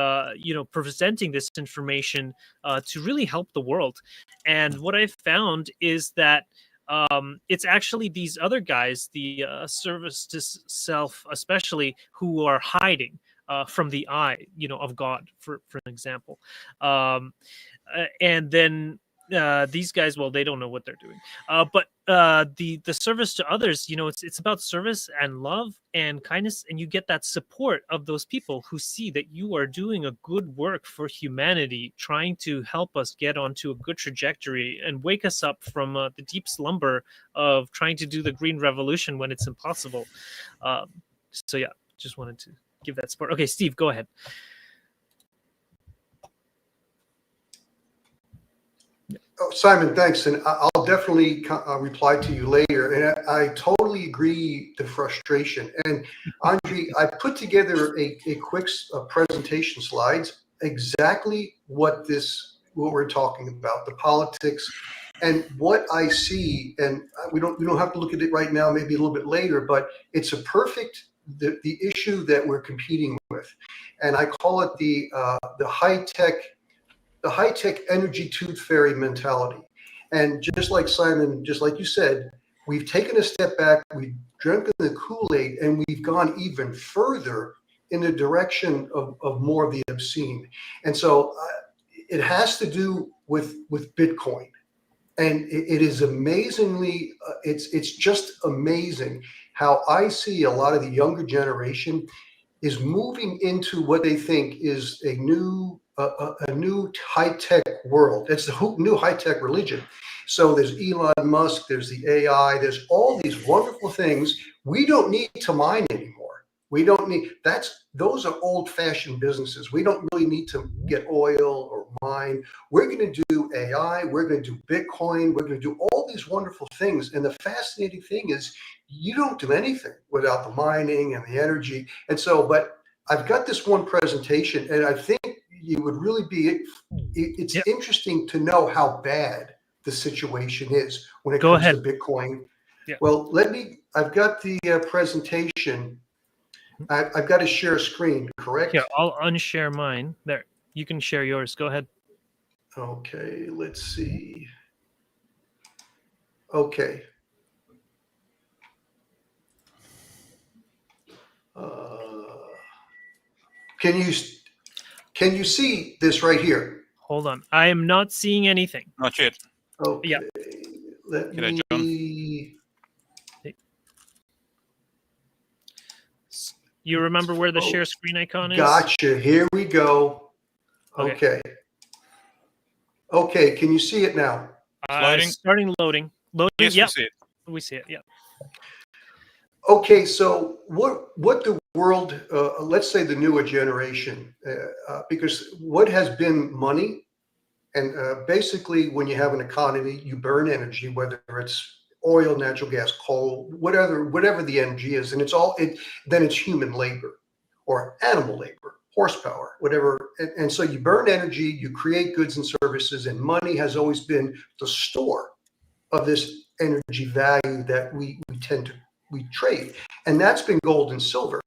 presenting this information to really help the world. And what I've found is that it's actually these other guys, the service to self especially, who are hiding from the eye, of God, for an example. And then these guys, well, they don't know what they're doing. But the service to others, it's about service and love and kindness, and you get that support of those people who see that you are doing a good work for humanity, trying to help us get onto a good trajectory and wake us up from the deep slumber of trying to do the green revolution when it's impossible. So yeah, just wanted to give that support. Okay, Steve, go ahead. Oh, Simon, thanks. And I'll definitely reply to you later. And I totally agree the frustration. And Andre, I put together a quick presentation slides, exactly what we're talking about, the politics and what I see. And we don't have to look at it right now, maybe a little bit later, but it's a perfect, the issue that we're competing with. And I call it the high-tech energy tooth fairy mentality. And just like Simon, just like you said, we've taken a step back, we've drank the Kool-Aid, and we've gone even further in the direction of more of the obscene. And so it has to do with Bitcoin. And it is amazingly, it's just amazing how I see a lot of the younger generation is moving into what they think is a new high-tech world. It's the new high-tech religion. So there's Elon Musk, there's the AI, there's all these wonderful things. We don't need to mine anymore. We don't need, those are old-fashioned businesses. We don't really need to get oil or mine. We're going to do AI, we're going to do Bitcoin, we're going to do all these wonderful things. And the fascinating thing is you don't do anything without the mining and the energy. And so, but I've got this one presentation, and I think you would really it's interesting to know how bad the situation is when it comes to Bitcoin. Yeah. Well, I've got the presentation. I've got to share a screen, correct? Yeah, I'll unshare mine. There, you can share yours. Go ahead. Okay, let's see. Okay. Can you see this right here? Hold on. I am not seeing anything. Not yet. Okay. Yeah. Let me. You remember where the share screen icon is? Gotcha. Here we go. Okay. Okay. Can you see it now? Loading. Starting loading. Loading. Yes, yep. we see it. We see it. Yeah. Okay. So what the world, let's say the newer generation, because what has been money, and basically when you have an economy, you burn energy, whether it's oil, natural gas, coal, whatever the energy is, and then it's human labor or animal labor, horsepower, whatever. And so you burn energy, you create goods and services, and money has always been the store of this energy value that we trade. And that's been gold and silver.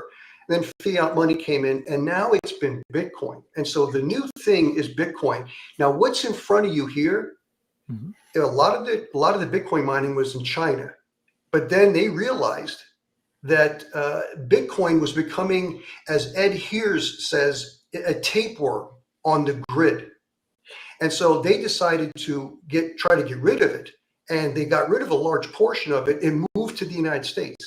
Then fiat money came in, and now it's been Bitcoin. And so the new thing is Bitcoin. Now, what's in front of you here? Mm-hmm. A lot of the Bitcoin mining was in China, but then they realized that Bitcoin was becoming, as Ed Hears says, a tapeworm on the grid. And so they decided to try to get rid of it. And they got rid of a large portion of it and moved to the United States.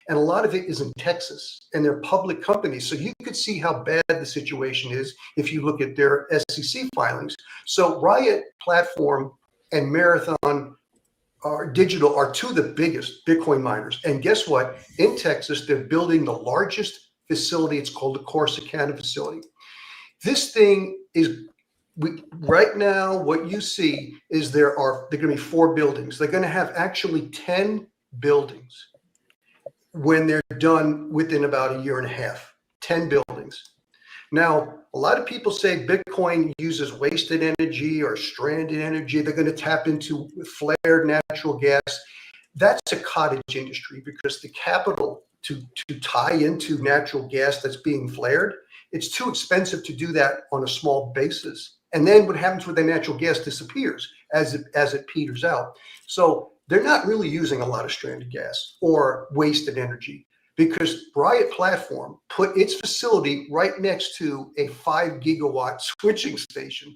And a lot of it is in Texas, and they're public companies. So you could see how bad the situation is if you look at their SEC filings. So Riot Platform and Marathon Digital are two of the biggest Bitcoin miners. And guess what? In Texas, they're building the largest facility. It's called the Corsicana facility. This thing is, right now, what you see is there are going to be 4 buildings. They're going to have actually 10 buildings when they're done within about a year and a half. 10 buildings. Now, a lot of people say Bitcoin uses wasted energy or stranded energy. They're going to tap into flared natural gas. That's a cottage industry, because the capital to tie into natural gas that's being flared, it's too expensive to do that on a small basis. And then what happens with the natural gas disappears as it peters out. So they're not really using a lot of stranded gas or wasted energy, because Riot Platform put its facility right next to a 5 gigawatt switching station.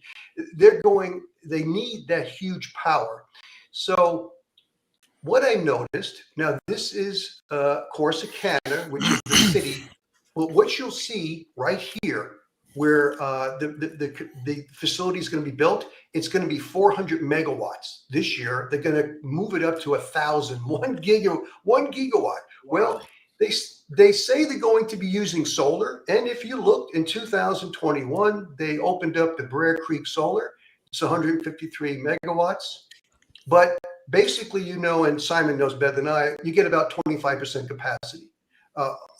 They need that huge power. So what I noticed, now this is Corsicana, which is the city. Well, what you'll see right here, where the facility is going to be built, it's going to be 400 megawatts this year. They're going to move it up to 1,000, 1 gigawatt. Well, they say they're going to be using solar. And if you look in 2021, they opened up the Brer Creek Solar. It's 153 megawatts. But basically, and Simon knows better than I, you get about 25% capacity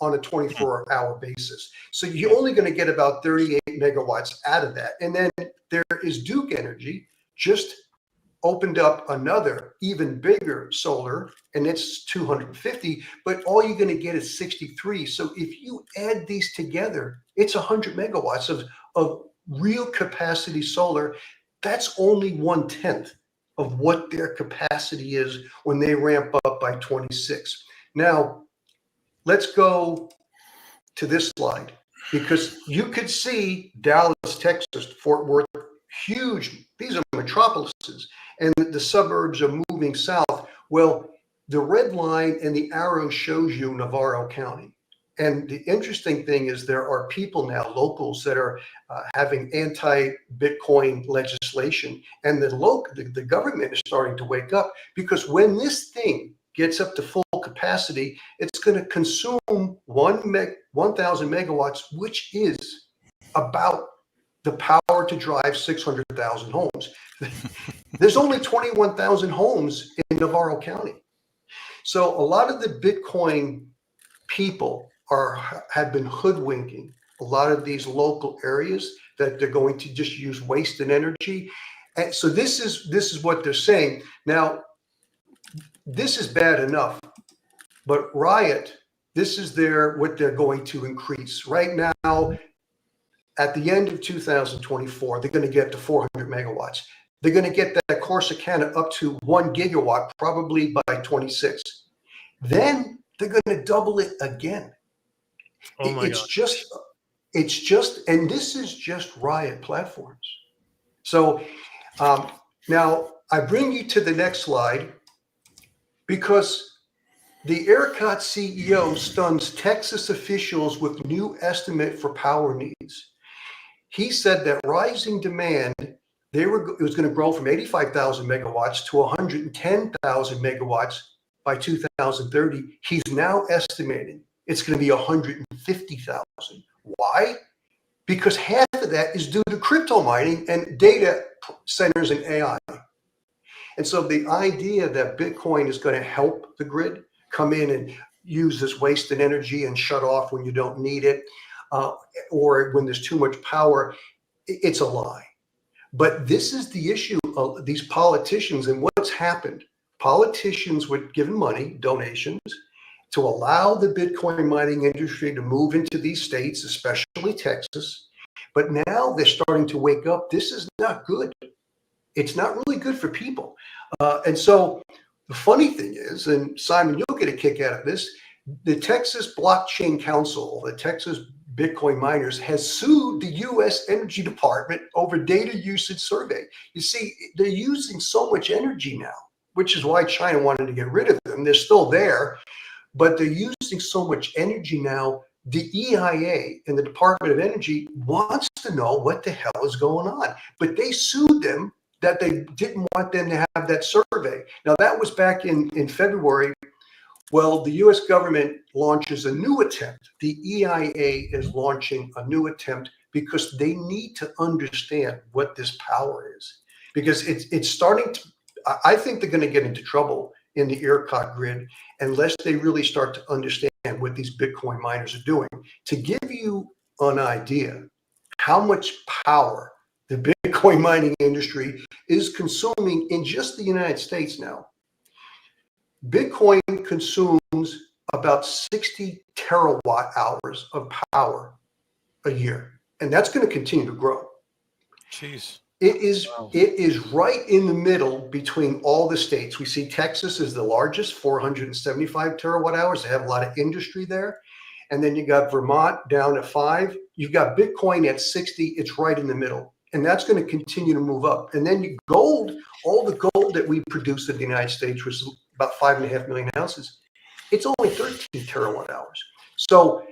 on a 24-hour basis. So you're only going to get about 38 megawatts out of that. And then there is Duke Energy, just opened up another even bigger solar, and it's 250, but all you're going to get is 63. So if you add these together, it's 100 megawatts of real capacity solar. That's only 1/10 of what their capacity is when they ramp up by 26. Now, let's go to this slide, because you could see Dallas, Texas, Fort Worth, huge. These are metropolises, and the suburbs are moving south. Well, the red line and the arrow shows you Navarro County. And the interesting thing is there are people now, locals, that are having anti-Bitcoin legislation, and the government is starting to wake up, because when this thing gets up to full capacity, it's going to consume 1,000 megawatts, which is about the power to drive 600,000 homes. There's only 21,000 homes in Navarro County. So a lot of the Bitcoin people have been hoodwinking a lot of these local areas that they're going to just use wasted energy. And so this is what they're saying. Now, this is bad enough, but Riot, this is what they're going to increase. Right now, at the end of 2024, they're going to get to 400 megawatts. They're going to get that Corsicana up to 1 gigawatt, probably by 26. Then they're going to double it again. Oh my it's God. just, and this is just Riot Platforms. So now I bring you to the next slide, because the ERCOT CEO stuns Texas officials with new estimate for power needs. He said that rising demand, it was going to grow from 85,000 megawatts to 110,000 megawatts by 2030. He's now estimating it's going to be 150,000. Why? Because half of that is due to crypto mining and data centers and AI. And so the idea that Bitcoin is going to help the grid come in and use this wasted energy and shut off when you don't need it, or when there's too much power, it's a lie. But this is the issue of these politicians and what's happened. Politicians were given money, donations, to allow the Bitcoin mining industry to move into these states, especially Texas. But now they're starting to wake up. This is not good. It's not really good for people. And so the funny thing is, and Simon, you'll get a kick out of this, The Texas Blockchain Council, the Texas Bitcoin miners, has sued the U.S. Energy Department over data usage survey. You see, they're using so much energy now, which is why China wanted to get rid of them. They're still there, but they're using so much energy now. The EIA and the Department of Energy wants to know what the hell is going on, but they sued them that they didn't want them to have that survey. Now, that was back in February. Well, the US government launches a new attempt. The EIA is launching a new attempt because they need to understand what this power is. Because it's starting to, I think they're going to get into trouble in the ERCOT grid unless they really start to understand what these Bitcoin miners are doing. To give you an idea how much power the Bitcoin mining industry is consuming in just the United States now. Bitcoin consumes about 60 terawatt hours of power a year, and that's going to continue to grow. Jeez. It is right in the middle between all the states. We see Texas is the largest, 475 terawatt hours. They have a lot of industry there. And then you got Vermont down at 5. You've got Bitcoin at 60. It's right in the middle. And that's going to continue to move up. And then you gold, all the gold that we produce in the United States was about 5.5 million ounces. It's only 13 terawatt hours. So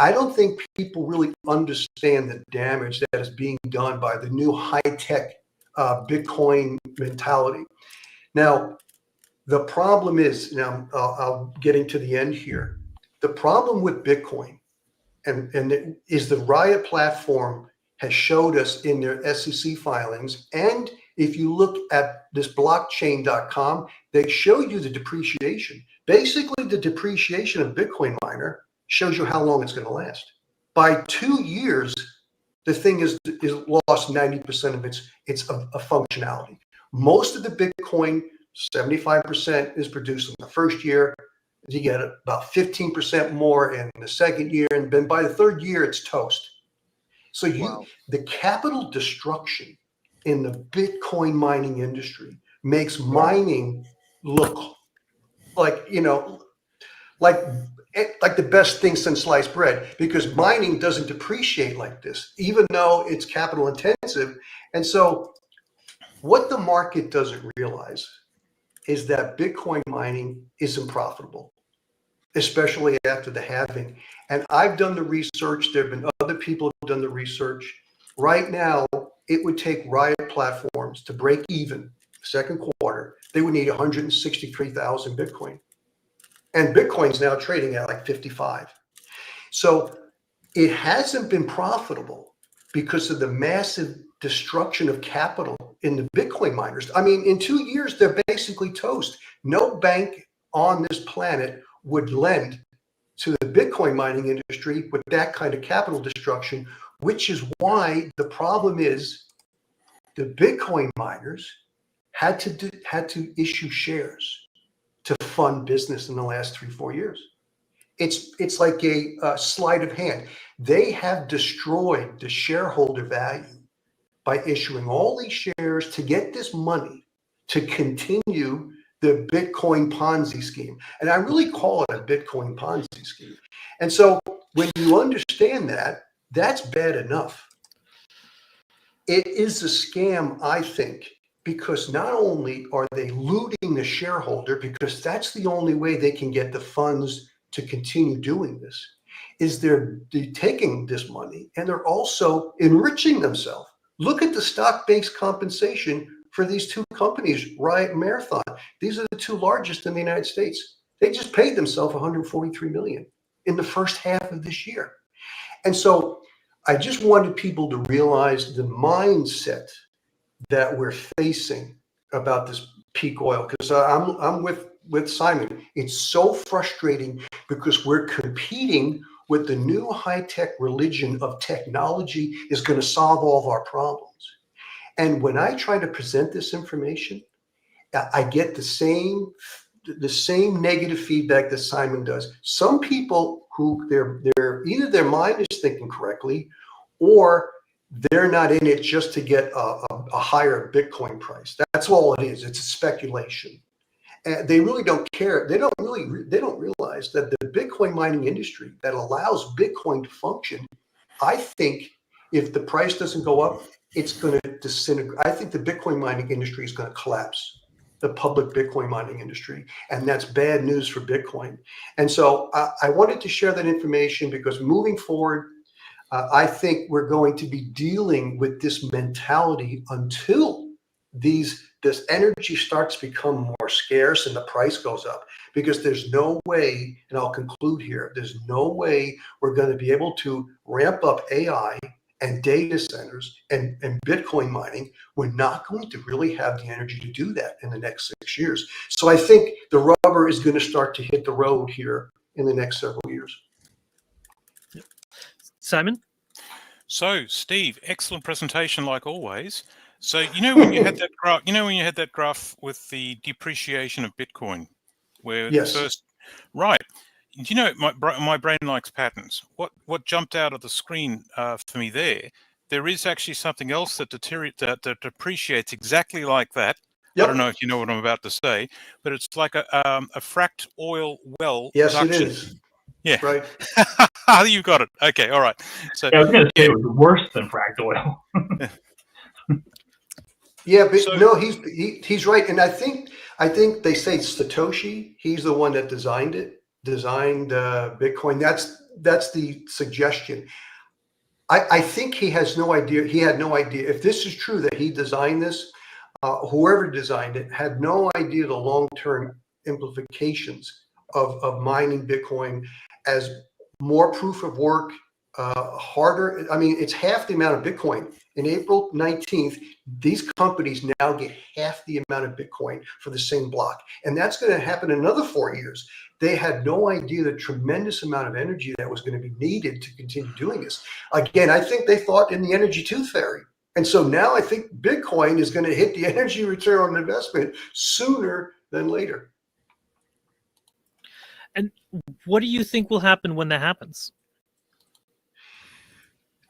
I don't think people really understand the damage that is being done by the new high-tech Bitcoin mentality. Now, the problem is, now I'll getting to the end here. The problem with Bitcoin and it is the Riot platform has showed us in their SEC filings. And if you look at this blockchain.com, they show you the depreciation. Basically, the depreciation of Bitcoin miner shows you how long it's going to last. By 2 years, the thing is lost 90% of its functionality. Most of the Bitcoin, 75% is produced in the first year. You get about 15% more in the second year, and then by the third year, it's toast. So the capital destruction in the Bitcoin mining industry makes mining look like, like the best thing since sliced bread, because mining doesn't depreciate like this, even though it's capital intensive. And so what the market doesn't realize is that Bitcoin mining isn't profitable, especially after the halving. And I've done the research. There have been other people who've done the research. Right now, it would take Riot platforms to break even second quarter. They would need 163,000 Bitcoin. And Bitcoin's now trading at like 55. So it hasn't been profitable because of the massive destruction of capital in the Bitcoin miners. I mean, in 2 years, they're basically toast. No bank on this planet would lend to the Bitcoin mining industry with that kind of capital destruction, which is why the problem is the Bitcoin miners had to issue shares to fund business in the last 3-4 years. It's like a sleight of hand. They have destroyed the shareholder value by issuing all these shares to get this money to continue the Bitcoin Ponzi scheme. And I really call it a Bitcoin Ponzi scheme. And so when you understand that, that's bad enough. It is a scam, I think, because not only are they looting the shareholder, because that's the only way they can get the funds to continue doing this, is they're taking this money and they're also enriching themselves. Look at the stock-based compensation for these two companies, Riot and Marathon. These are the two largest in the United States. They just paid themselves $143 million in the first half of this year. And so I just wanted people to realize the mindset that we're facing about this peak oil, because I'm with Simon. It's so frustrating because we're competing with the new high-tech religion of technology is going to solve all of our problems. And when I try to present this information, I get the same negative feedback that Simon does. Some people who they're either their mind is thinking correctly, or they're not in it just to get a higher Bitcoin price. That's all it is. It's a speculation. they really don't care. They don't realize that the Bitcoin mining industry that allows Bitcoin to function, I think if the price doesn't go up, it's going to disintegrate. I think the Bitcoin mining industry is going to collapse, the public Bitcoin mining industry. And that's bad news for Bitcoin. And so I wanted to share that information because moving forward, I think we're going to be dealing with this mentality until this energy starts to become more scarce and the price goes up, because there's no way, and I'll conclude here, there's no way we're going to be able to ramp up AI and data centers and Bitcoin mining. We're not going to really have the energy to do that in the next 6 years. So I think the rubber is going to start to hit the road here in the next several years. Simon? So, Steve, excellent presentation like always. So, when you had that graph, with the depreciation of Bitcoin, where Yes. first, right? My brain likes patterns. What jumped out of the screen for me there is actually something else that depreciates exactly like that. Yep. I don't know if you know what I'm about to say, but it's like a fracked oil well Yes, production. it is. Yeah. Right. You got it. Okay. All right. So yeah, I was going to say it was worse than fracked oil. Yeah, but So- no, he's right. And I think they say Satoshi, he's the one that designed Bitcoin. That's the suggestion. I think he has no idea. He had no idea if this is true that he designed this. Whoever designed it had no idea the long-term implications of mining Bitcoin as more proof of work, harder. I mean, it's half the amount of Bitcoin. In April 19th, these companies now get half the amount of Bitcoin for the same block. And that's going to happen in another 4 years. They had no idea the tremendous amount of energy that was going to be needed to continue doing this. Again, I think they thought in the energy tooth fairy. And so now I think Bitcoin is going to hit the energy return on investment sooner than later. And what do you think will happen when that happens?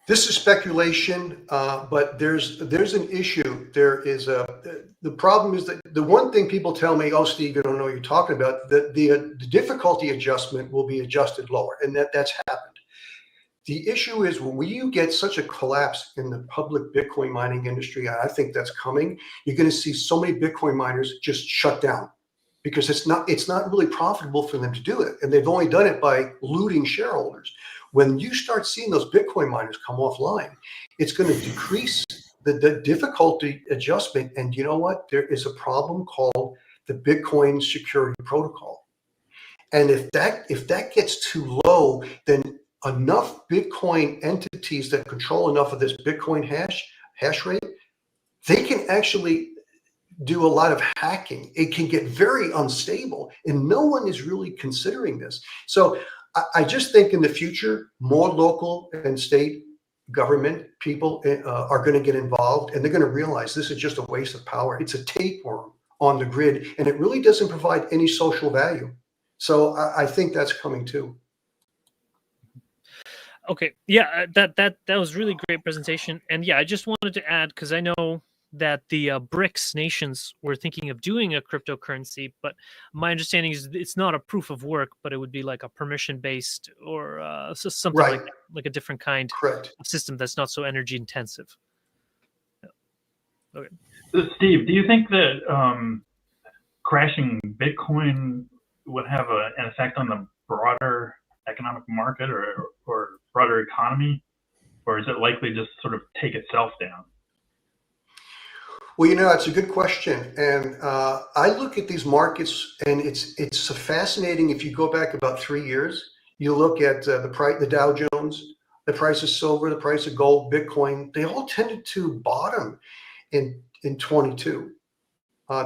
This is speculation, but there's an issue. The problem is that the one thing people tell me, oh, Steve, you don't know what you're talking about, that the difficulty adjustment will be adjusted lower, and that's happened. The issue is when you get such a collapse in the public Bitcoin mining industry, and I think that's coming, you're going to see so many Bitcoin miners just shut down because it's not really profitable for them to do it. And they've only done it by looting shareholders. When you start seeing those Bitcoin miners come offline, it's going to decrease the difficulty adjustment. And you know what? There is a problem called the Bitcoin Security Protocol. And if that gets too low, then enough Bitcoin entities that control enough of this Bitcoin hash rate, they can actually do a lot of hacking. It can get very unstable, and no one is really considering this. So I just think in the future, more local and state government people are going to get involved, and they're going to realize this is just a waste of power. It's a tapeworm on the grid, and it really doesn't provide any social value. So I think that's coming too. Okay, yeah, that was really great presentation, and yeah, I just wanted to add because I know that the BRICS nations were thinking of doing a cryptocurrency, but my understanding is it's not a proof of work, but it would be like a permission-based or something Right. like that, like a different kind Correct. of system that's not so energy intensive. Yeah. Okay. So Steve, do you think that crashing Bitcoin would have an effect on the broader economic market or broader economy, or is it likely just sort of take itself down? Well, it's a good question, and I look at these markets, and it's fascinating. If you go back about 3 years, you look at the Dow Jones, the price of silver, the price of gold, Bitcoin. They all tended to bottom in 22.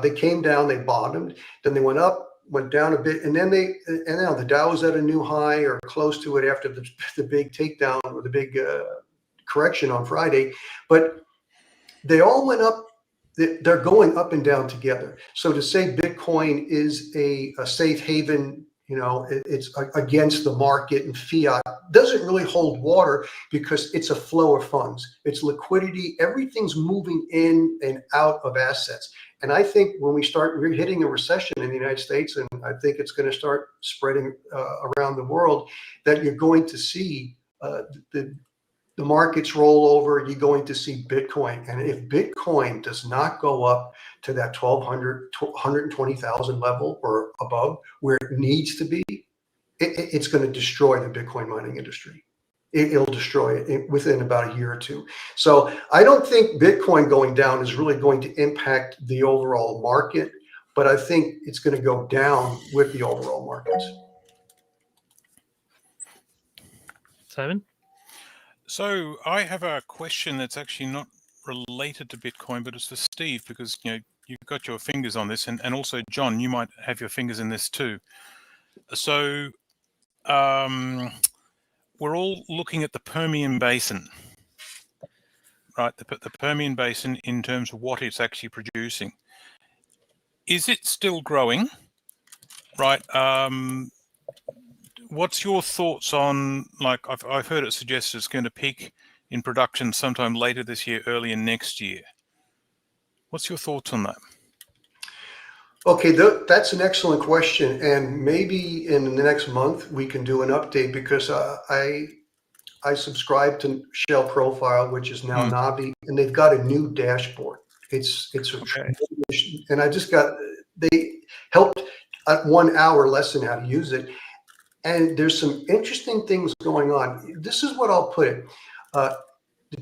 They came down, they bottomed, then they went up, went down a bit, and then now the Dow is at a new high or close to it after the big takedown or the big correction on Friday, but they all went up. They're going up and down together. So to say Bitcoin is a safe haven, It's against the market, and fiat doesn't really hold water because it's a flow of funds. It's liquidity. Everything's moving in and out of assets. And I think when we start hitting a recession in the United States, and I think it's going to start spreading around the world, that you're going to see the markets roll over. You're going to see Bitcoin. And if Bitcoin does not go up to that 1,200, 120,000 level or above where it needs to be, it's going to destroy the Bitcoin mining industry. It'll destroy it within about a year or two. So I don't think Bitcoin going down is really going to impact the overall market, but I think it's going to go down with the overall markets. Simon? So I have a question that's actually not related to Bitcoin, but it's for Steve, because you've got your fingers on this, and also John, you might have your fingers in this too. So we're all looking at the Permian Basin, right? The Permian Basin in terms of what it's actually producing. Is it still growing, right? What's your thoughts on, like, I've heard it suggested it's going to peak in production sometime later this year, early in next year. What's your thoughts on that? Okay, that's an excellent question, and maybe in the next month we can do an update, because I subscribe to Shell Profile, which is now Navi, and they've got a new dashboard. It's Okay. And they helped at 1 hour lesson how to use it. And there's some interesting things going on. This is what I'll put it.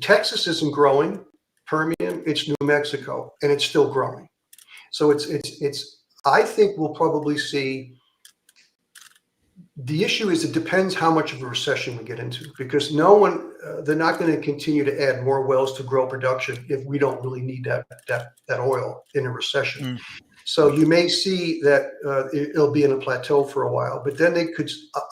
Texas isn't growing. Permian, it's New Mexico, and it's still growing. So I think we'll probably see. The issue is, it depends how much of a recession we get into, because they're not going to continue to add more wells to grow production if we don't really need that oil in a recession. So you may see that it'll be in a plateau for a while, but then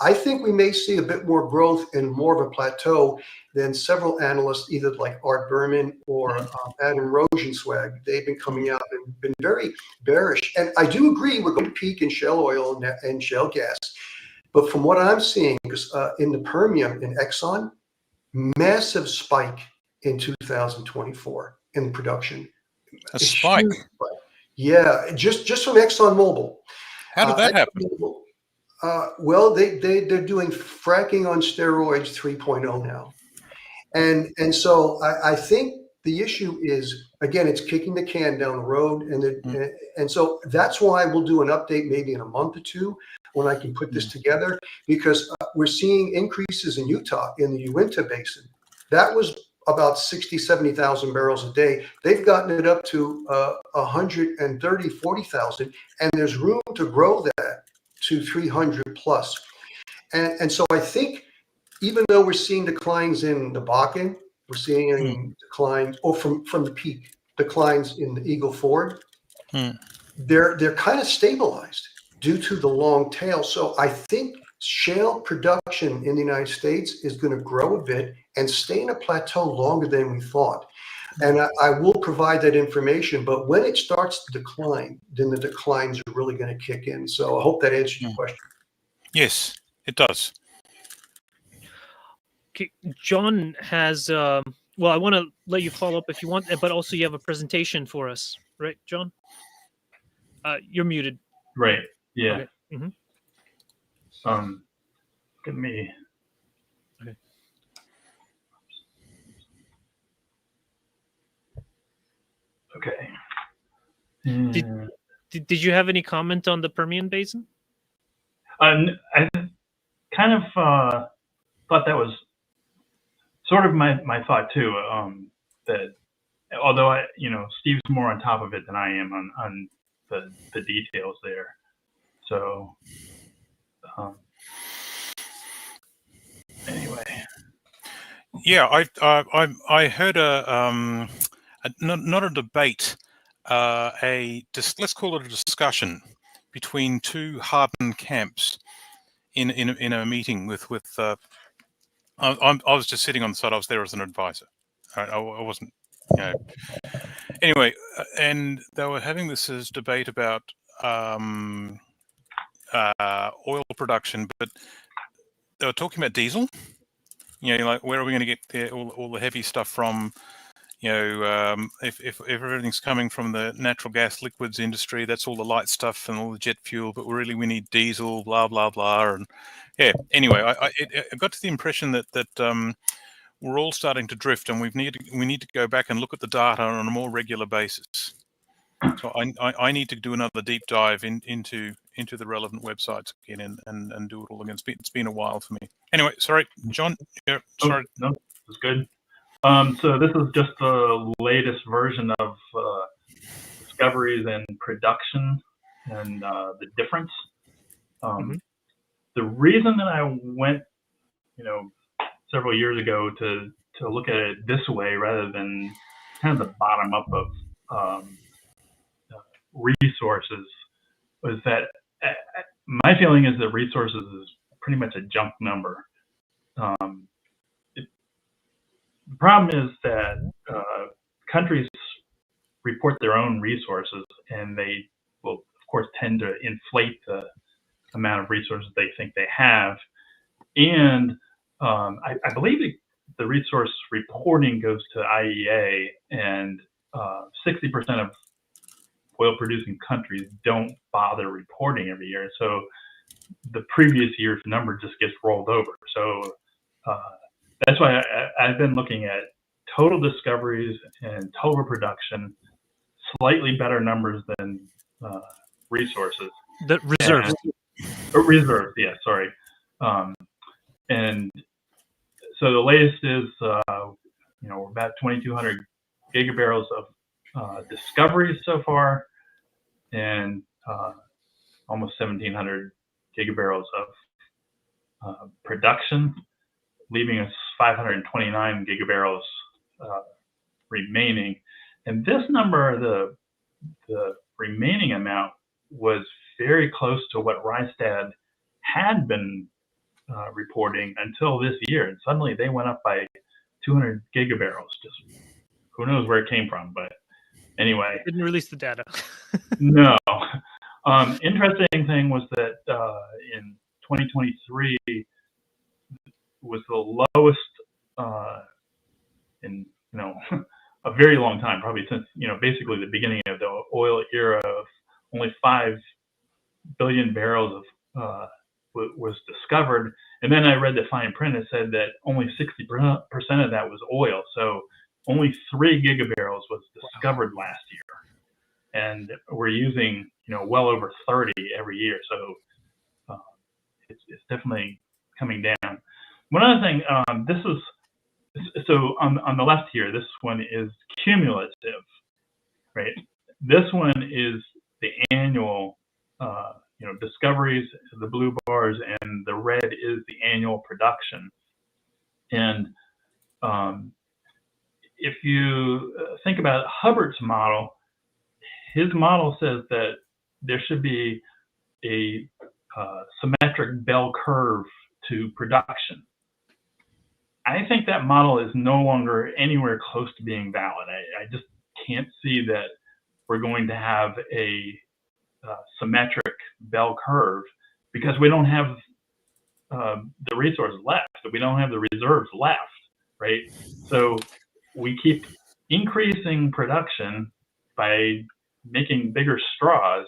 I think we may see a bit more growth and more of a plateau than several analysts, either like Art Berman or Adam Rosenzweig. They've been coming out and been very bearish. And I do agree we're going to peak in shale oil and shale gas. But from what I'm seeing, because in the Permian, in Exxon, massive spike in 2024 in production. A spike? Yeah, just from ExxonMobil. How did that happen? Well, they're doing fracking on steroids 3.0 now. And so I think the issue is, again, it's kicking the can down the road. And so that's why we'll do an update maybe in a month or two when I can put this together, because we're seeing increases in Utah, in the Uinta Basin. That was about 60, 70,000 barrels a day. They've gotten it up to 130, 40,000, and there's room to grow that to 300 plus. And so I think, even though we're seeing declines in the Bakken, we're seeing declines, or from the peak, declines in the Eagle Ford, they're kind of stabilized due to the long tail. So I think shale production in the United States is going to grow a bit and stay in a plateau longer than we thought. And I will provide that information, but when it starts to decline, then the declines are really going to kick in. So I hope that answers your question. Yes, it does. Okay, John has, well, I want to let you follow up if you want, but also you have a presentation for us, right, John? You're muted. Right. Yeah. Okay. Get me. Okay. Okay. Did you have any comment on the Permian Basin? I kind of thought that was sort of my thought too. That although Steve's more on top of it than I am on the details there. So anyway, yeah, I heard not a debate, let's call it a discussion between two hardened camps in a meeting with I was just sitting on the side. I was there as an advisor. I wasn't, Anyway, and they were having this debate about oil production, but they were talking about diesel. You know, like where are we going to get all the heavy stuff from? You know, if everything's coming from the natural gas liquids industry, that's all the light stuff and all the jet fuel, but really we need diesel, blah blah blah. And yeah, anyway, I got to the impression that we're all starting to drift, and we need to go back and look at the data on a more regular basis. So I need to do another deep dive into the relevant websites again and do it all again. It's been a while for me. Anyway, sorry, John. Yeah, sorry. No, it's good. So this is just the latest version of discoveries and production and the difference. The reason that I went, several years ago to look at it this way rather than kind of the bottom up of resources was that my feeling is that resources is pretty much a junk number. The problem is that countries report their own resources, and they will, of course, tend to inflate the amount of resources they think they have. And I believe the resource reporting goes to IEA, and 60% of oil-producing countries don't bother reporting every year. So the previous year's number just gets rolled over. So that's why I've been looking at total discoveries and total production, slightly better numbers than resources. The reserves. Reserves, yeah, sorry. And so the latest is, we're about 2,200 gigabarrels of discoveries so far, and almost 1,700 gigabarrels of production, leaving us 529 gigabarrels remaining. And this number, the remaining amount, was very close to what Rystad had been reporting until this year. And suddenly they went up by 200 gigabarrels. Just who knows where it came from, but anyway. Didn't release the data. No. Interesting thing was that in 2023 was the lowest in a very long time, probably since basically the beginning of the oil era, of only 5 billion barrels of was discovered. And then I read the fine print. It said that only 60% of that was oil. So only 3 gigabarrels was discovered last year, and we're using well over 30 every year. So it's definitely coming down. One other thing, this was so on the left here. This one is cumulative, right? This one is the annual, discoveries, the blue bars, and the red is the annual production. And if you think about Hubbard's model, his model says that there should be a symmetric bell curve to production. I think that model is no longer anywhere close to being valid. I just can't see that we're going to have a symmetric bell curve, because we don't have the resources left. We don't have the reserves left, right? So we keep increasing production by making bigger straws,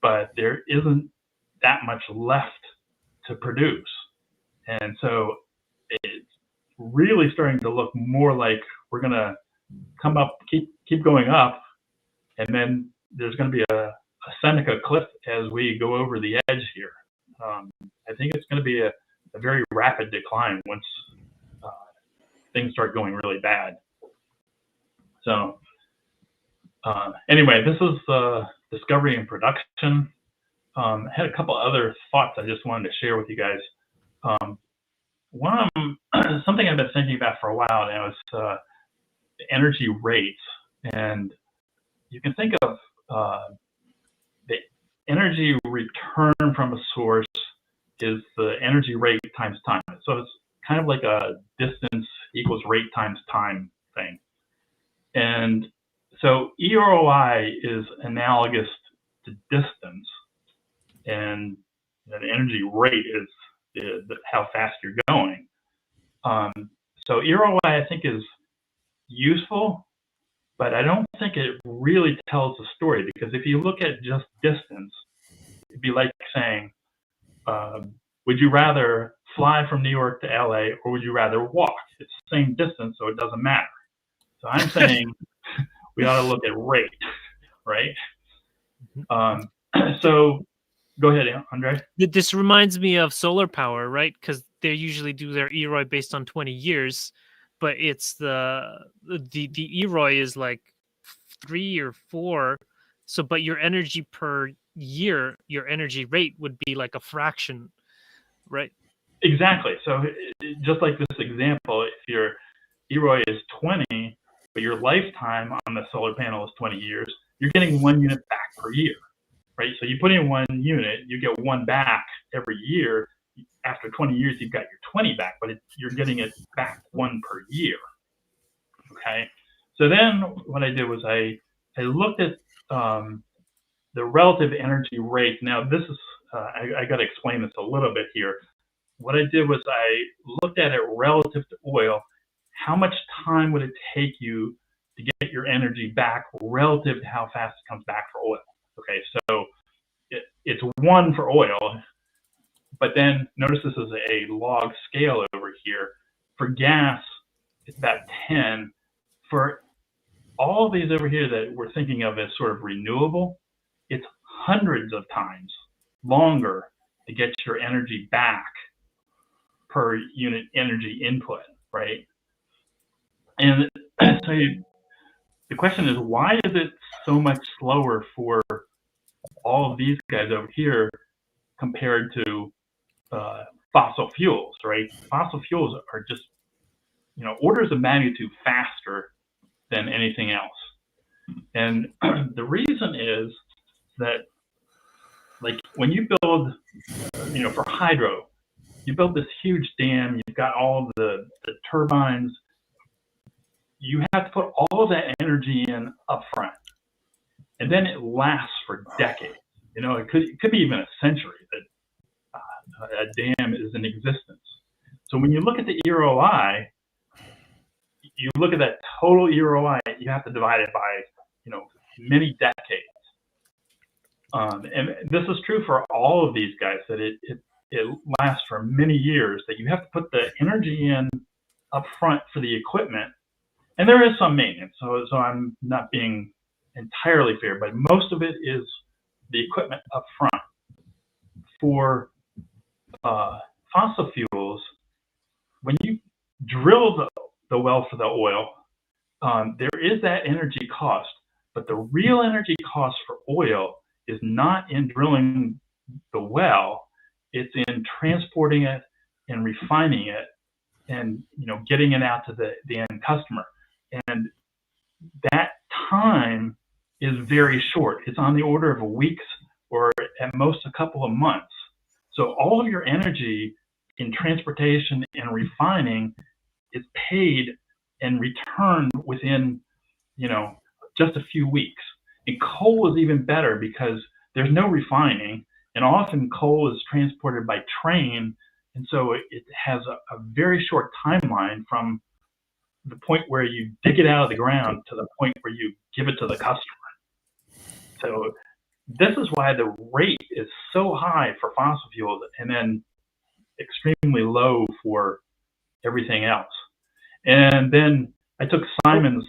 but there isn't that much left to produce. And so it's really starting to look more like we're going to come up, keep going up, and then there's going to be a Seneca cliff as we go over the edge here. I think it's going to be a very rapid decline once things start going really bad. So anyway, this is discovery and production. I had a couple other thoughts I just wanted to share with you guys. One of them, something I've been thinking about for a while now, is the energy rates. And you can think of the energy return from a source is the energy rate times time. So it's kind of like a distance equals rate times time thing. And so EROI is analogous to distance. And the energy rate is how fast you're going. So EROI, I think, is useful, but I don't think it really tells the story, because if you look at just distance, it'd be like saying, would you rather fly from New York to LA, or would you rather walk? It's the same distance, so it doesn't matter. So I'm saying we ought to look at rate, right? So go ahead, Andre. This reminds me of solar power, right? Because they usually do their EROI based on 20 years, but it's the EROI is like 3 or 4. So, but your energy per year, your energy rate would be like a fraction, right? Exactly. So just like this example, if your EROI is 20, but your lifetime on the solar panel is 20 years, you're getting 1 unit back per year, right? So you put in 1 unit, you get 1 back every year. After 20 years, you've got your 20 back, but you're getting it back 1 per year, okay? So then what I did was I looked at the relative energy rate. Now this is, I got to explain this a little bit here. What I did was I looked at it relative to oil. How much time would it take you to get your energy back relative to how fast it comes back for oil? Okay, so it's 1 for oil, but then notice this is a log scale over here. For gas, it's about 10. For all of these over here that we're thinking of as sort of renewable, it's hundreds of times longer to get your energy back per unit energy input, right? And so the question is, why is it so much slower for all of these guys over here compared to fossil fuels, right? Fossil fuels are just, orders of magnitude faster than anything else. And the reason is that, like, when you build, for hydro, you build this huge dam, you've got all the turbines, you have to put all of that energy in up front. And then it lasts for decades. It could be even a century that a dam is in existence. So when you look at the EROI, you look at that total EROI, you have to divide it by, many decades. And this is true for all of these guys, that it lasts for many years, that you have to put the energy in up front for the equipment. And there is some maintenance, so I'm not being entirely fair, but most of it is the equipment up front. For fossil fuels, when you drill the well for the oil, there is that energy cost, but the real energy cost for oil is not in drilling the well, it's in transporting it and refining it and getting it out to the end customer. And that time is very short. It's on the order of weeks or at most a couple of months. So all of your energy in transportation and refining is paid and returned within, just a few weeks. And coal is even better because there's no refining, and often coal is transported by train, and so it has a very short timeline from the point where you dig it out of the ground to the point where you give it to the customer. So this is why the rate is so high for fossil fuels and then extremely low for everything else. And then I took Simon's.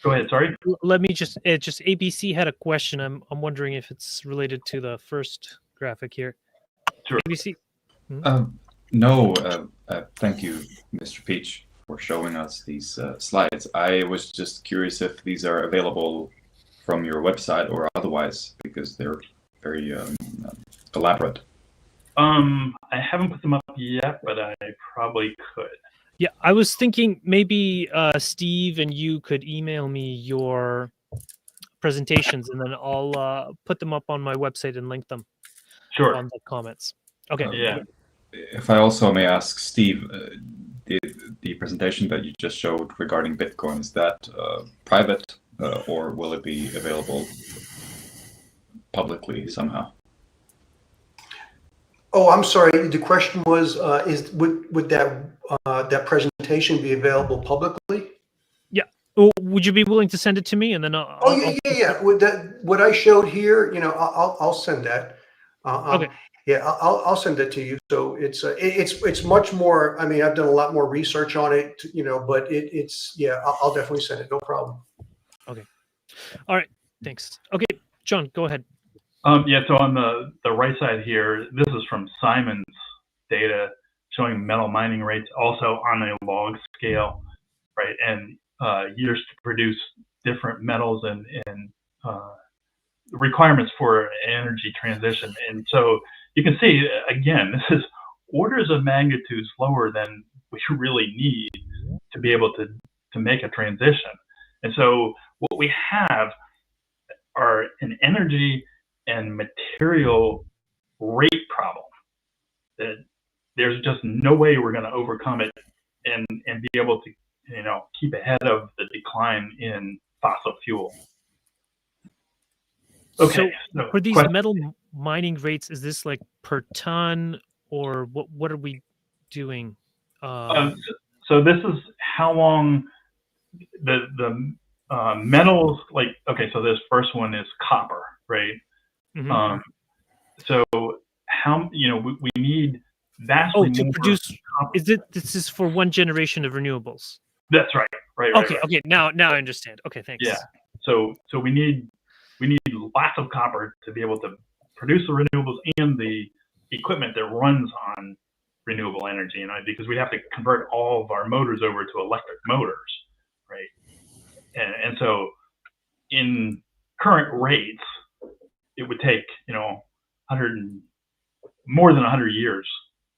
Go ahead. Sorry. Let me just ABC had a question. I'm wondering if it's related to the first graphic here. Sure. ABC. No. Thank you, Mr. Peach, for showing us these slides. I was just curious if these are available from your website or otherwise, because they're very elaborate. I haven't put them up yet, but I probably could. Yeah, I was thinking maybe Steve and you could email me your presentations, and then I'll put them up on my website and link them. Sure. On the comments. Okay. Yeah. If I also may ask, Steve, the presentation that you just showed regarding Bitcoin, is that private or will it be available publicly somehow? Oh, I'm sorry. The question was, would that presentation be available publicly? Yeah. Oh, would you be willing to send it to me, and then Oh yeah. With that, what I showed here, I'll send that. Okay. Yeah, I'll send it to you. So it's much more. I mean, I've done a lot more research on it, but yeah. I'll definitely send it. No problem. Okay. All right. Thanks. Okay, John, go ahead. Yeah, so on the right side here, this is from Simon's data showing metal mining rates also on a log scale, right? And years to produce different metals and requirements for energy transition. And so you can see, again, this is orders of magnitude slower than we really need to be able to make a transition. And so what we have are an energy and material rate problem that there's just no way we're going to overcome it and be able to keep ahead of the decline in fossil fuel. Okay, so for these metal mining rates, is this like per ton, or what are we doing? So this is how long the metals, like, okay, so this first one is copper, right? Mm-hmm. So how, we need vastly to more produce copper. This is for one generation of renewables? That's right. Okay. Right. Okay, now I understand. Okay, thanks. Yeah, so we need lots of copper to be able to produce the renewables and the equipment that runs on renewable energy, because we have to convert all of our motors over to electric motors, right? And so in current rates, it would take more than 100 years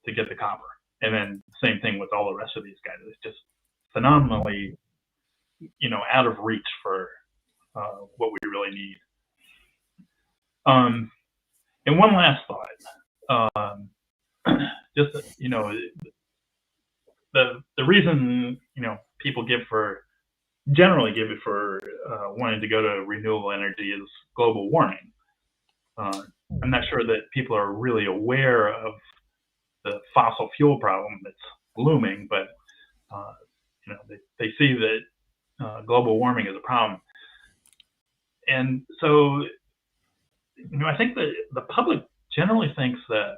to get the copper, and then same thing with all the rest of these guys. It's just phenomenally out of reach for what we really need. And one last thought, just the reason people generally give it for wanting to go to renewable energy is global warming. I'm not sure that people are really aware of the fossil fuel problem that's looming, but they see that global warming is a problem. And so I think that the public generally thinks that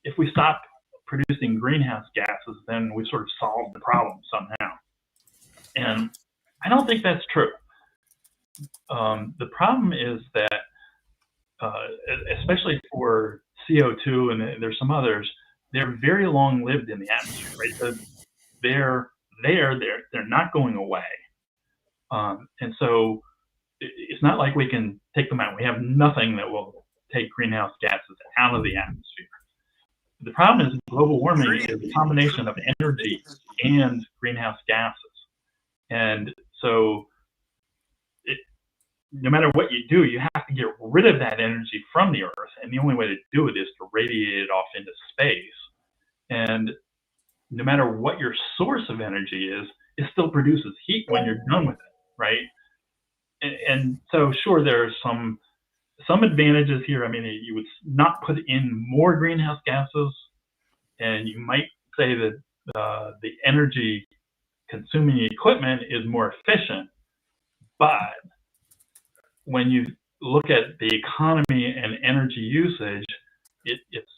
if we stop producing greenhouse gases, then we sort of solve the problem somehow. And I don't think that's true. The problem is that, especially for CO2, and there's some others, they're very long lived in the atmosphere, right? So they're not going away. And so it's not like we can take them out. We have nothing that will take greenhouse gases out of the atmosphere. The problem is global warming is a combination of energy and greenhouse gases. And so no matter what you do, you have to get rid of that energy from the Earth. And the only way to do it is to radiate it off into space. And no matter what your source of energy is, it still produces heat when you're done with it, right? And so, sure, there are some advantages here. I mean, you would not put in more greenhouse gases, and you might say that the energy consuming equipment is more efficient. But when you look at the economy and energy usage, it's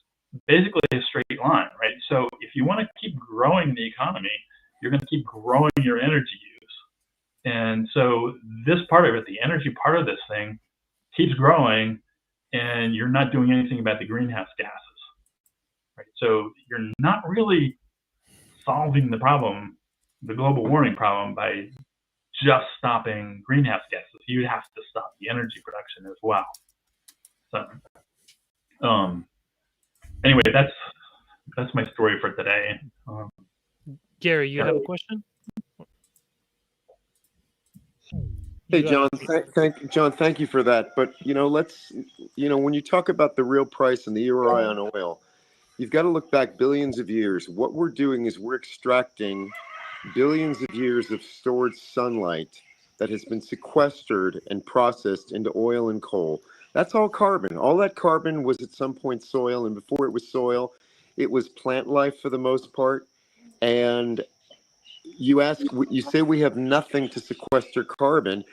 basically a straight line, right? So if you want to keep growing the economy, you're going to keep growing your energy use. And so this part of it, the energy part of this thing, keeps growing, and you're not doing anything about the greenhouse gases, right? So you're not really solving the problem, the global warming problem, by just stopping greenhouse gases. You'd have to stop the energy production as well. So anyway, that's my story for today. Gary, you have a question? Hey, John, thank you for that. But, when you talk about the real price and the ROI on oil, you've got to look back billions of years. What we're doing is we're extracting billions of years of stored sunlight that has been sequestered and processed into oil and coal. That's all carbon. All that carbon was at some point soil, and before it was soil, it was plant life for the most part. And you say we have nothing to sequester carbon.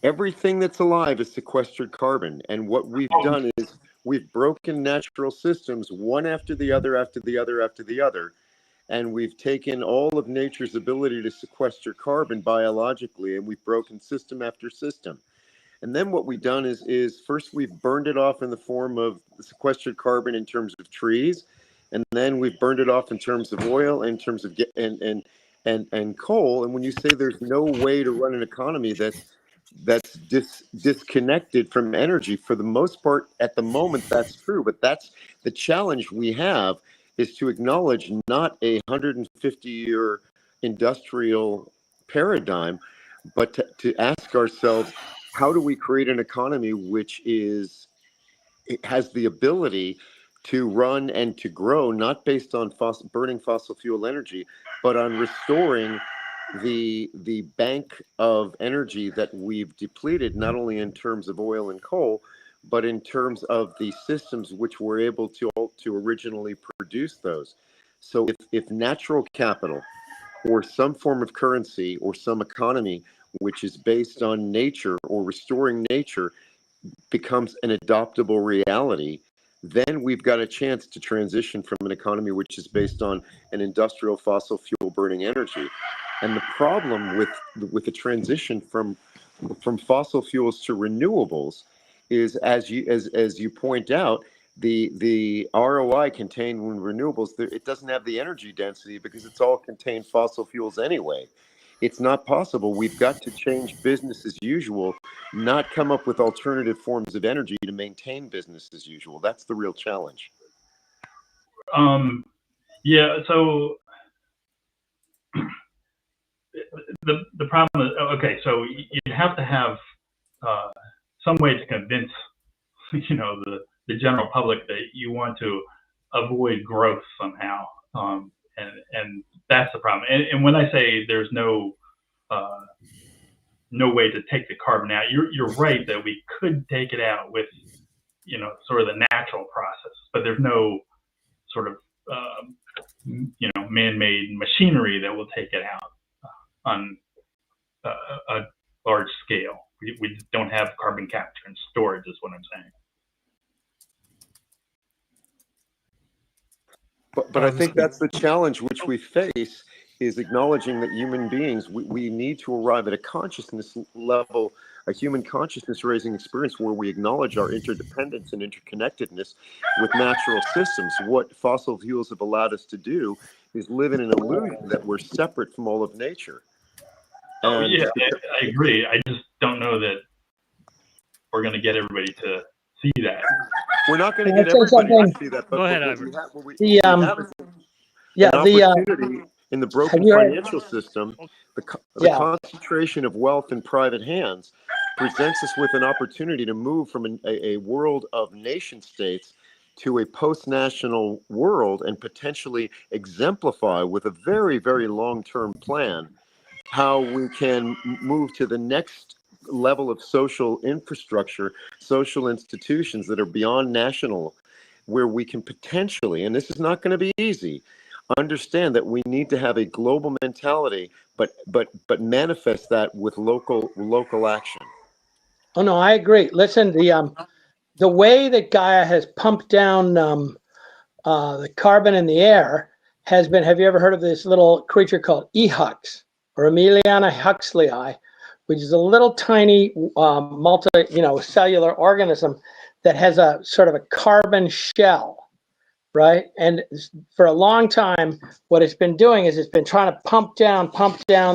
Everything that's alive is sequestered carbon. And what we've done is we've broken natural systems one after the other, after the other, after the other. And we've taken all of nature's ability to sequester carbon biologically, and we've broken system after system. And then what we've done is first we've burned it off in the form of sequestered carbon in terms of trees, and then we've burned it off in terms of oil, in terms of and coal. And when you say there's no way to run an economy that's disconnected from energy, for the most part, at the moment, that's true. But that's the challenge we have, is to acknowledge not a 150-year industrial paradigm, but to ask ourselves, how do we create an economy which it has the ability to run and to grow, not based on burning fossil fuel energy, but on restoring the bank of energy that we've depleted, not only in terms of oil and coal, but in terms of the systems which were able to originally produce those. So if natural capital or some form of currency or some economy which is based on nature or restoring nature becomes an adoptable reality, then we've got a chance to transition from an economy which is based on an industrial fossil fuel burning energy. And the problem with the transition from fossil fuels to renewables is, as you point out, the ROI contained in renewables, it doesn't have the energy density because it's all contained fossil fuels anyway. It's not possible. We've got to change business as usual, not come up with alternative forms of energy to maintain business as usual. That's the real challenge. Yeah. So the problem is, okay, so you have to have some way to convince, the general public that you want to avoid growth somehow, and that's the problem. And when I say there's no way to take the carbon out, you're right that we could take it out with sort of the natural process, but there's no sort of man-made machinery that will take it out on a large scale. We don't have carbon capture and storage, is what I'm saying. But I think that's the challenge which we face, is acknowledging that human beings, we need to arrive at a consciousness level, a human consciousness raising experience where we acknowledge our interdependence and interconnectedness with natural systems. What fossil fuels have allowed us to do is live in an illusion that we're separate from all of nature. And yeah, I agree. I just don't know that we're going to get everybody to see that. We're not going to get everybody to see that, but Go ahead, we have an opportunity in the broken financial system. The concentration of wealth in private hands presents us with an opportunity to move from a world of nation states to a post-national world, and potentially exemplify with a very, very long-term plan how we can move to the next level of social infrastructure, social institutions that are beyond national, where we can potentially, and this is not going to be easy, understand that we need to have a global mentality, but manifest that with local action. Oh no, I agree. Listen, the way that Gaia has pumped down the carbon in the air has been. Have you ever heard of this little creature called EHUX, or Emiliana huxleyi, which is a little tiny cellular organism that has a sort of a carbon shell, right? And for a long time, what it's been doing is it's been trying to pump down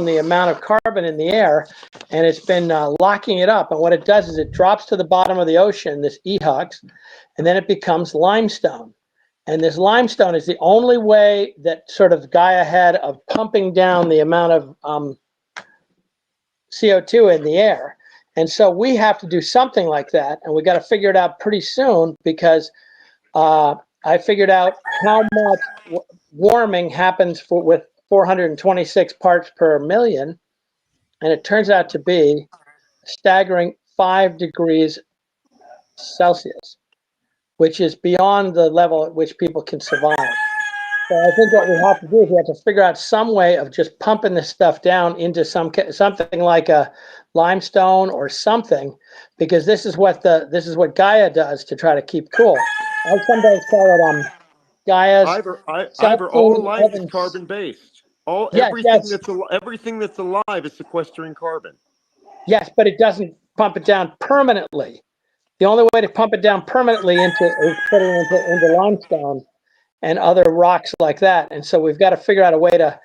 the amount of carbon in the air, and it's been locking it up. And what it does is it drops to the bottom of the ocean, this EHUX, and then it becomes limestone. And this limestone is the only way that sort of Gaia had of pumping down the amount of CO2 in the air. And so we have to do something like that, and we got to figure it out pretty soon, because I figured out how much warming happens with 426 parts per million, and it turns out to be a staggering 5 degrees Celsius, which is beyond the level at which people can survive. So I think what we have to do is we have to figure out some way of just pumping this stuff down into something like a limestone or something, because this is what Gaia does to try to keep cool. I sometimes call it Gaia's Ivor, all life is Evans. carbon based. Yes, yes. Everything that's alive is sequestering carbon. Yes, but it doesn't pump it down permanently. The only way to pump it down permanently is put it into limestone and other rocks like that. And so we've got to figure out a way to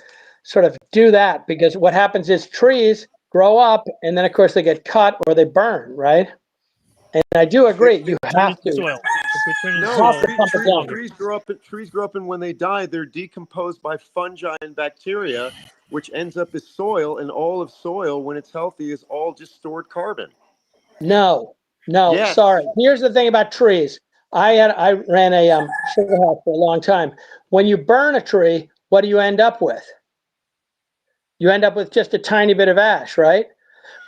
sort of do that, because what happens is trees grow up and then of course they get cut or they burn, right? And I do agree, you have to. Soil. No, pump it down. trees grow up, and when they die, they're decomposed by fungi and bacteria, which ends up as soil. And all of soil, when it's healthy, is all just stored carbon. No, Yes. sorry. Here's the thing about trees. I ran a sugar house for a long time. When you burn a tree, what do you end up with? You end up with just a tiny bit of ash, right?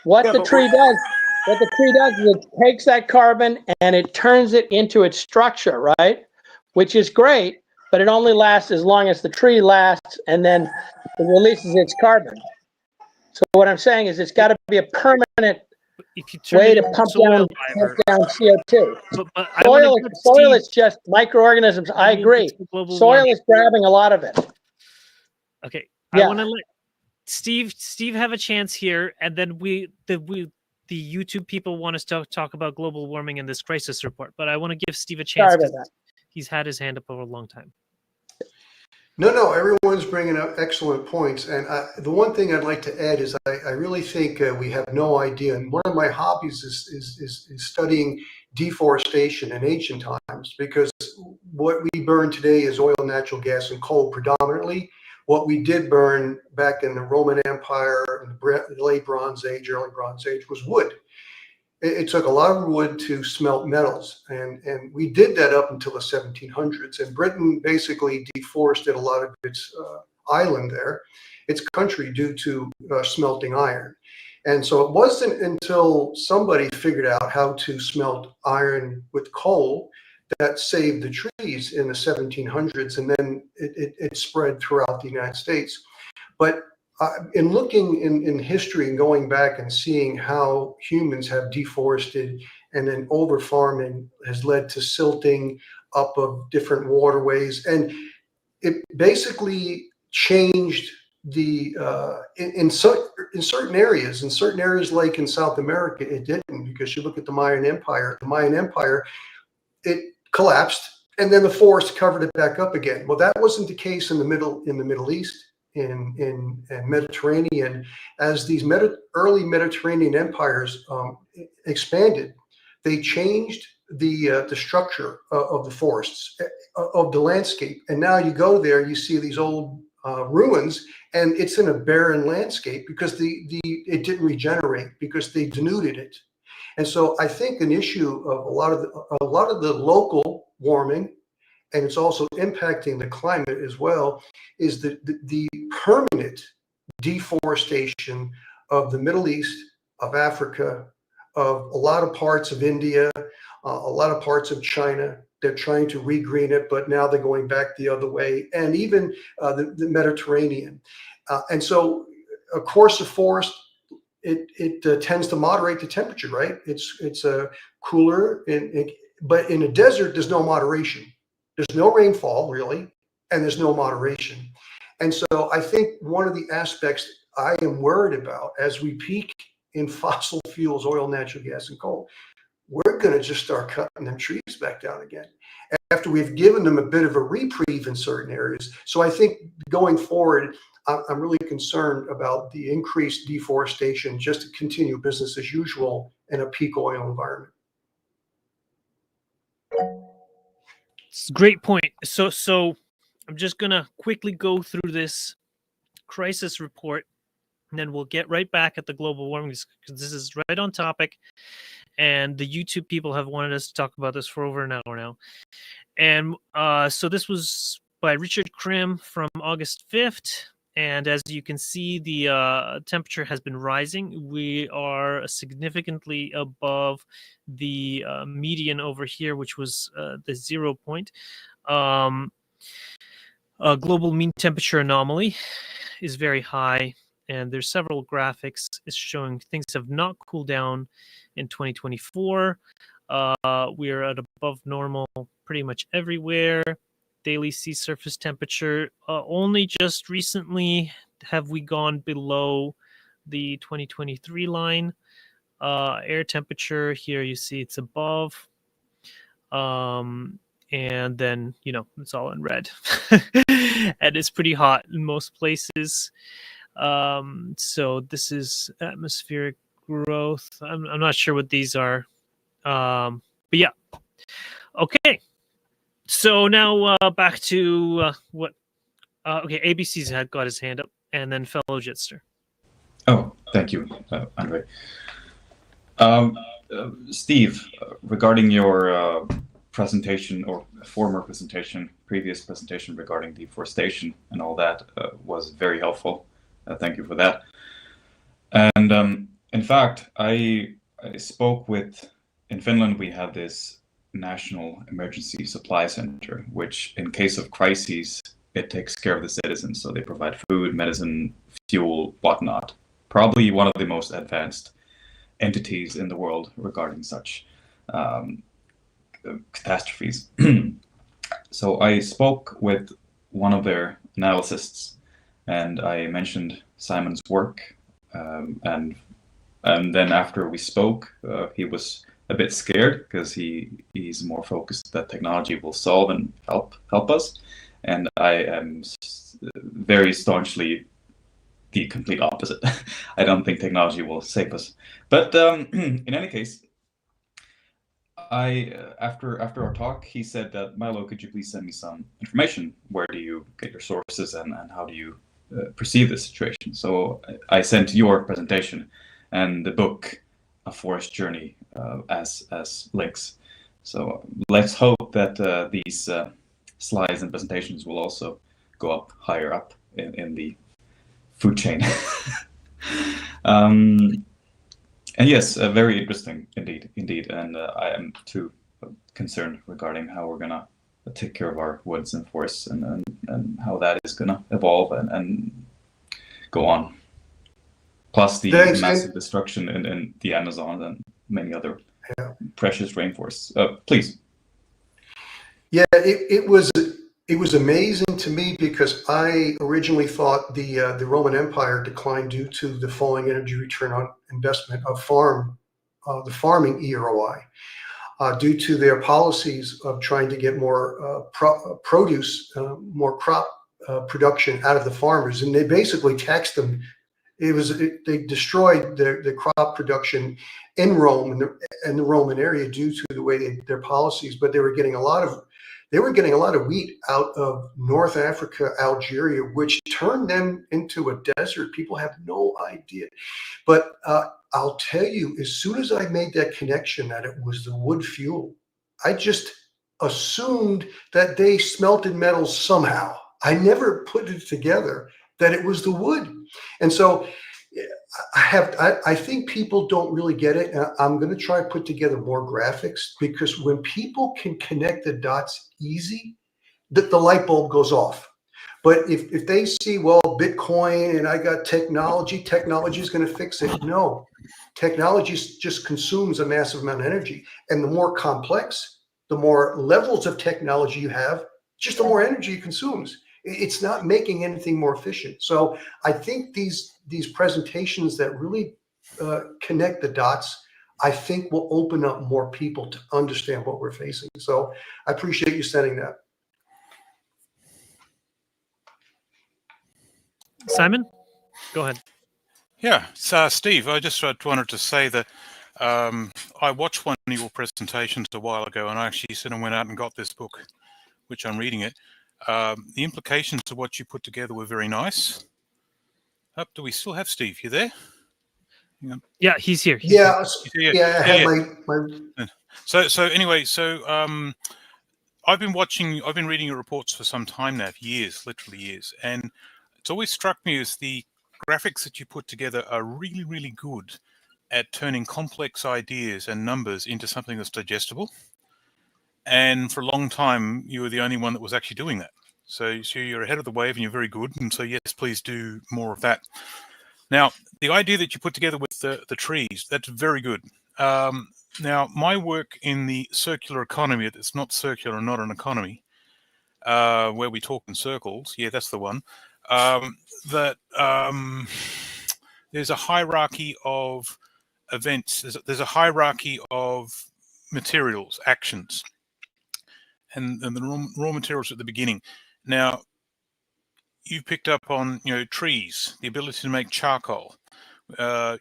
What the tree does is it takes that carbon and it turns it into its structure, right? Which is great, but it only lasts as long as the tree lasts, and then it releases its carbon. So what I'm saying is it's got to be a permanent if you turn way it to into pump soil, down CO2. But I Soil, wanna give soil Steve- is just microorganisms. I agree. global Soil warming. is grabbing a lot of it. Okay, Yeah. I want to let Steve have a chance here, and then the YouTube people want us to talk about global warming in this crisis report. But I want to give Steve a chance Sorry about because that. he's had his hand up over a long time. No, everyone's bringing up excellent points. And the one thing I'd like to add is I really think we have no idea. And one of my hobbies is studying deforestation in ancient times, because what we burn today is oil, natural gas, and coal predominantly. What we did burn back in the Roman Empire, the late Bronze Age, early Bronze Age, was wood. It took a lot of wood to smelt metals, and we did that up until the 1700s. And Britain basically deforested a lot of its island there, its country, due to smelting iron. And so it wasn't until somebody figured out how to smelt iron with coal that saved the trees in the 1700s, and then it spread throughout the United States. But in looking in history and going back and seeing how humans have deforested, and then over farming has led to silting up of different waterways, and it basically changed the in certain areas like in South America it didn't, because you look at the Mayan Empire. The Mayan Empire, it collapsed, and then the forest covered it back up again. Well, that wasn't the case in the Middle East. In Mediterranean, as these early Mediterranean empires expanded, they changed the structure of the forests, of the landscape. And now you go there, you see these old ruins, and it's in a barren landscape because it didn't regenerate, because they denuded it. And so I think an issue of a lot of the local warming, and it's also impacting the climate as well, is the permanent deforestation of the Middle East, of Africa, of a lot of parts of India, a lot of parts of China. They're trying to regreen it, but now they're going back the other way, and even the Mediterranean. And so a course of forest, it tends to moderate the temperature, right? It's cooler, but in a desert, there's no moderation. There's no rainfall, really, and there's no moderation. And so I think one of the aspects I am worried about as we peak in fossil fuels, oil, natural gas, and coal, we're going to just start cutting them trees back down again after we've given them a bit of a reprieve in certain areas. So I think going forward, I'm really concerned about the increased deforestation just to continue business as usual in a peak oil environment. It's a great point. So I'm just gonna quickly go through this crisis report, and then we'll get right back at the global warming, because this is right on topic, and the YouTube people have wanted us to talk about this for over an hour now. And so this was by Richard Crim from August 5th, And as you can see, the temperature has been rising. We are significantly above the median over here, which was the 0 point. Global mean temperature anomaly is very high, and there's several graphics showing things have not cooled down in 2024. We're at above normal pretty much everywhere. Daily sea surface temperature, only just recently have we gone below the 2023 line. Air temperature, here you see it's above. And then, it's all in red. And it's pretty hot in most places. So this is atmospheric growth. I'm not sure what these are. But yeah. Okay. So now back to what... okay, ABC's had got his hand up, and then fellow Jitster. Oh, thank you, Andre. Steve, regarding your presentation or previous presentation regarding deforestation and all that was very helpful. Thank you for that. And in fact, I spoke with, in Finland, we have this National Emergency Supply Center, which in case of crises, it takes care of the citizens. So they provide food, medicine, fuel, whatnot. Probably one of the most advanced entities in the world regarding such catastrophes. So I spoke with one of their analysts, and I mentioned Simon's work, and then after we spoke, he was a bit scared because he's more focused that technology will solve and help us, and I am very staunchly the complete opposite. I don't think technology will save us, but in any case, after our talk, he said that, Milo, could you please send me some information? Where do you get your sources, and how do you perceive the situation? So I sent your presentation and the book, A Forest Journey, as links. So let's hope that these slides and presentations will also go up higher up in the food chain. And yes, very interesting indeed. And I am too concerned regarding how we're gonna take care of our woods and forests, and how that is gonna evolve and go on. Plus the massive destruction in the Amazon and many other precious rainforests. Please. Yeah, it was amazing to me, because I originally thought the Roman Empire declined due to the falling energy return on investment of the farming EROI, due to their policies of trying to get more produce, more crop production out of the farmers, and they basically taxed them. They destroyed the crop production in Rome and the Roman area due to the way their policies, but they were getting a lot of wheat out of North Africa, Algeria, which turned them into a desert. People have no idea. But I'll tell you, as soon as I made that connection that it was the wood fuel, I just assumed that they smelted metals somehow. I never put it together that it was the wood. And so I think people don't really get it. I'm going to try to put together more graphics, because when people can connect the dots easy, the light bulb goes off. But if they see, well, Bitcoin and I got technology is going to fix it. No, technology just consumes a massive amount of energy. And the more complex, the more levels of technology you have, just the more energy it consumes. It's not making anything more efficient. So I think these presentations that really connect the dots, I think will open up more people to understand what we're facing. So I appreciate you sending that. Simon, go ahead. Yeah, so Steve, I just wanted to say that I watched one of your presentations a while ago, and I actually sort of went out and got this book, which I'm reading it. The implications of what you put together were very nice. Do we still have Steve? You there? Yeah, he's here. Yeah. Here. I have my. So anyway, I've been reading your reports for some time now, years, literally years, and what's always struck me is the graphics that you put together are really, really good at turning complex ideas and numbers into something that's digestible. And for a long time, you were the only one that was actually doing that. So you're ahead of the wave and you're very good. And so, yes, please do more of that. Now, the idea that you put together with the trees, that's very good. Now, my work in the circular economy, it's not circular and not an economy, where we talk in circles. Yeah, that's the one. There's a hierarchy of events. There's a hierarchy of materials, actions, and the raw materials at the beginning. Now, you picked up on trees, the ability to make charcoal. So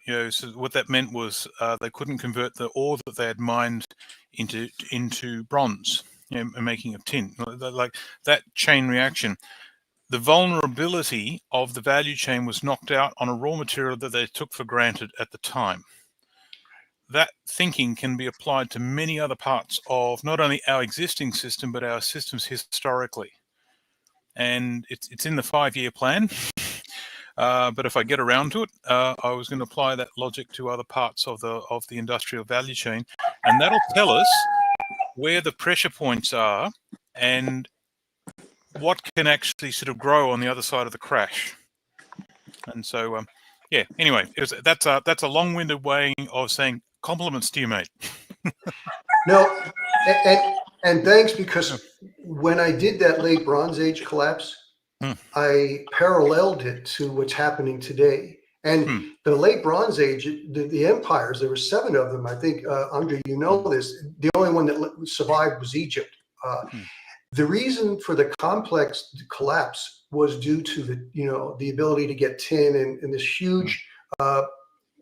what that meant was they couldn't convert the ore that they had mined into bronze, making of tin. Like that chain reaction. The vulnerability of the value chain was knocked out on a raw material that they took for granted at the time. That thinking can be applied to many other parts of not only our existing system, but our systems historically. And it's in the 5-year plan. But if I get around to it, I was going to apply that logic to other parts of the industrial value chain, and that'll tell us where the pressure points are and what can actually sort of grow on the other side of the crash. And so, yeah. Anyway, that's a long-winded way of saying compliments to you, mate. No, and thanks, because when I did that late Bronze Age collapse, I paralleled it to what's happening today. And the late Bronze Age, the empires, there were 7 of them. I think, Andre, you know this. The only one that survived was Egypt. The reason for the complex collapse was due to the ability to get tin and this huge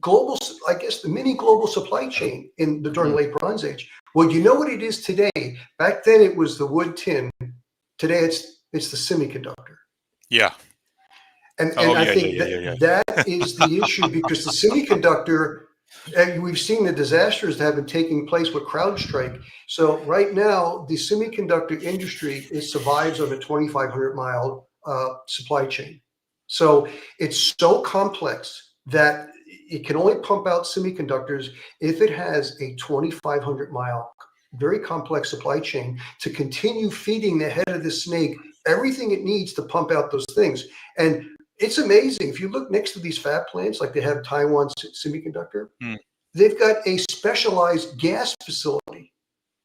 global, I guess, the mini global supply chain during late Bronze Age. Well, you know what it is today? Back then it was the wood tin. Today it's the semiconductor. Yeah. And I think that is the issue, because the semiconductor, and we've seen the disasters that have been taking place with CrowdStrike. So right now, the semiconductor industry survives on a 2,500-mile supply chain. So it's so complex that it can only pump out semiconductors if it has a 2,500-mile, very complex supply chain to continue feeding the head of the snake everything it needs to pump out those things. And it's amazing. If you look next to these fab plants, like they have Taiwan Semiconductor, they've got a specialized gas facility.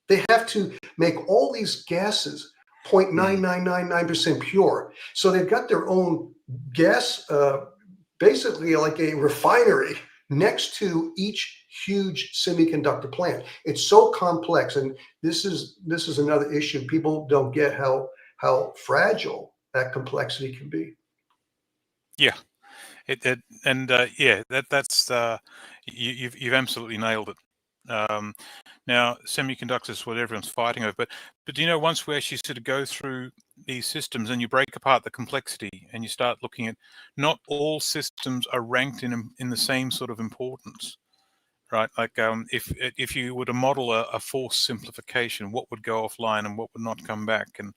They have to make all these gases 0.9999% pure. So they've got their own gas, basically like a refinery next to each huge semiconductor plant. It's so complex, and this is another issue. People don't get how fragile that complexity can be. Yeah, that's you've absolutely nailed it. Now, semiconductors is what everyone's fighting over, but do you know, once we actually sort of go through these systems and you break apart the complexity and you start looking at, not all systems are ranked in the same sort of importance, right? Like if you were to model a forced simplification, what would go offline and what would not come back, and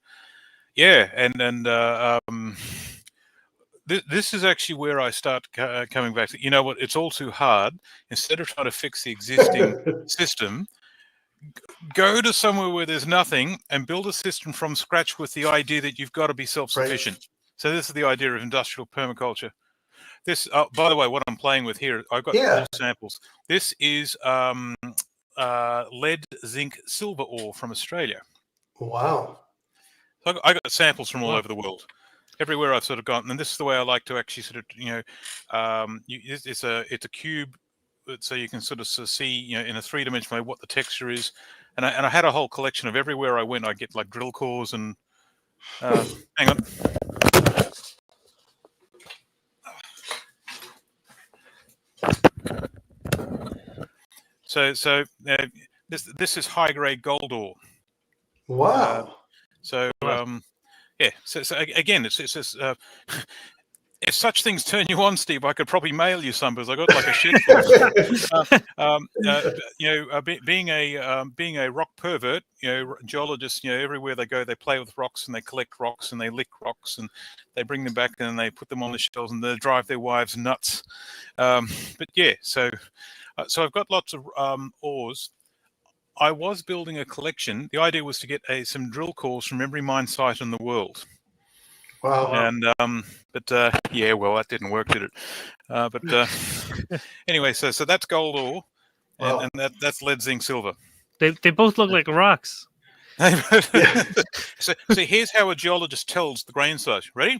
this is actually where I start coming back to, you know what, it's all too hard. Instead of trying to fix the existing system, go to somewhere where there's nothing and build a system from scratch with the idea that you've got to be self-sufficient. Right. So this is the idea of industrial permaculture. This, by the way, what I'm playing with here, I've got all samples. This is lead, zinc, silver ore from Australia. Wow. So I got samples from all over the world. Everywhere I've sort of gone, and this is the way I like to actually sort of, it's a cube, so you can sort of see, in a 3-dimensional way what the texture is, and I had a whole collection of everywhere I went. I get like drill cores and hang on. So this is high grade gold ore. Wow. So again, it's if such things turn you on, Steve, I could probably mail you some because I got like a shed full of stuff. Being a rock pervert, geologists, everywhere they go, they play with rocks and they collect rocks and they lick rocks and they bring them back and they put them on the shelves and they drive their wives nuts. But yeah, so I've got lots of ores. I was building a collection. The idea was to get some drill cores from every mine site in the world. Wow. And yeah, well, that didn't work, did it? Anyway, so that's gold ore, and, Wow. and that's lead, zinc, silver. They both look like rocks. So here's how a geologist tells the grain size. Ready?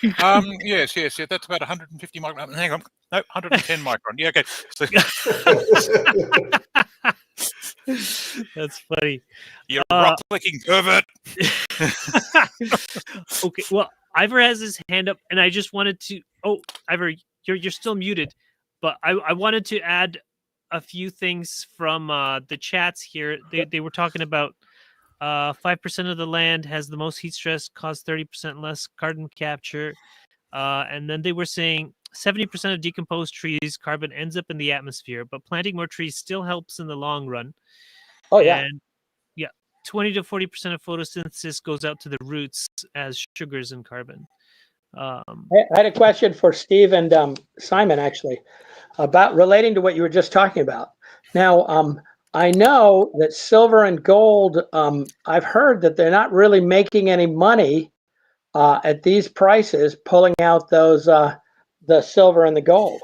Yes. That's about 150 micron. Hang on, no, 110 micron. Yeah, okay. So, That's funny. you're rock licking pervert. Okay, well, Ivor has his hand up, and I just wanted to. Oh, Ivor, you're still muted, but I wanted to add a few things from the chats here. They were talking about 5% of the land has the most heat stress, cause 30% less carbon capture, and then they were saying 70% of decomposed trees carbon ends up in the atmosphere, but planting more trees still helps in the long run. Oh yeah. And 20 to 40% of photosynthesis goes out to the roots as sugars and carbon. I had a question for Steve and Simon, actually, about relating to what you were just talking about. Now, I know that silver and gold, I've heard that they're not really making any money at these prices, pulling out those the silver and the gold.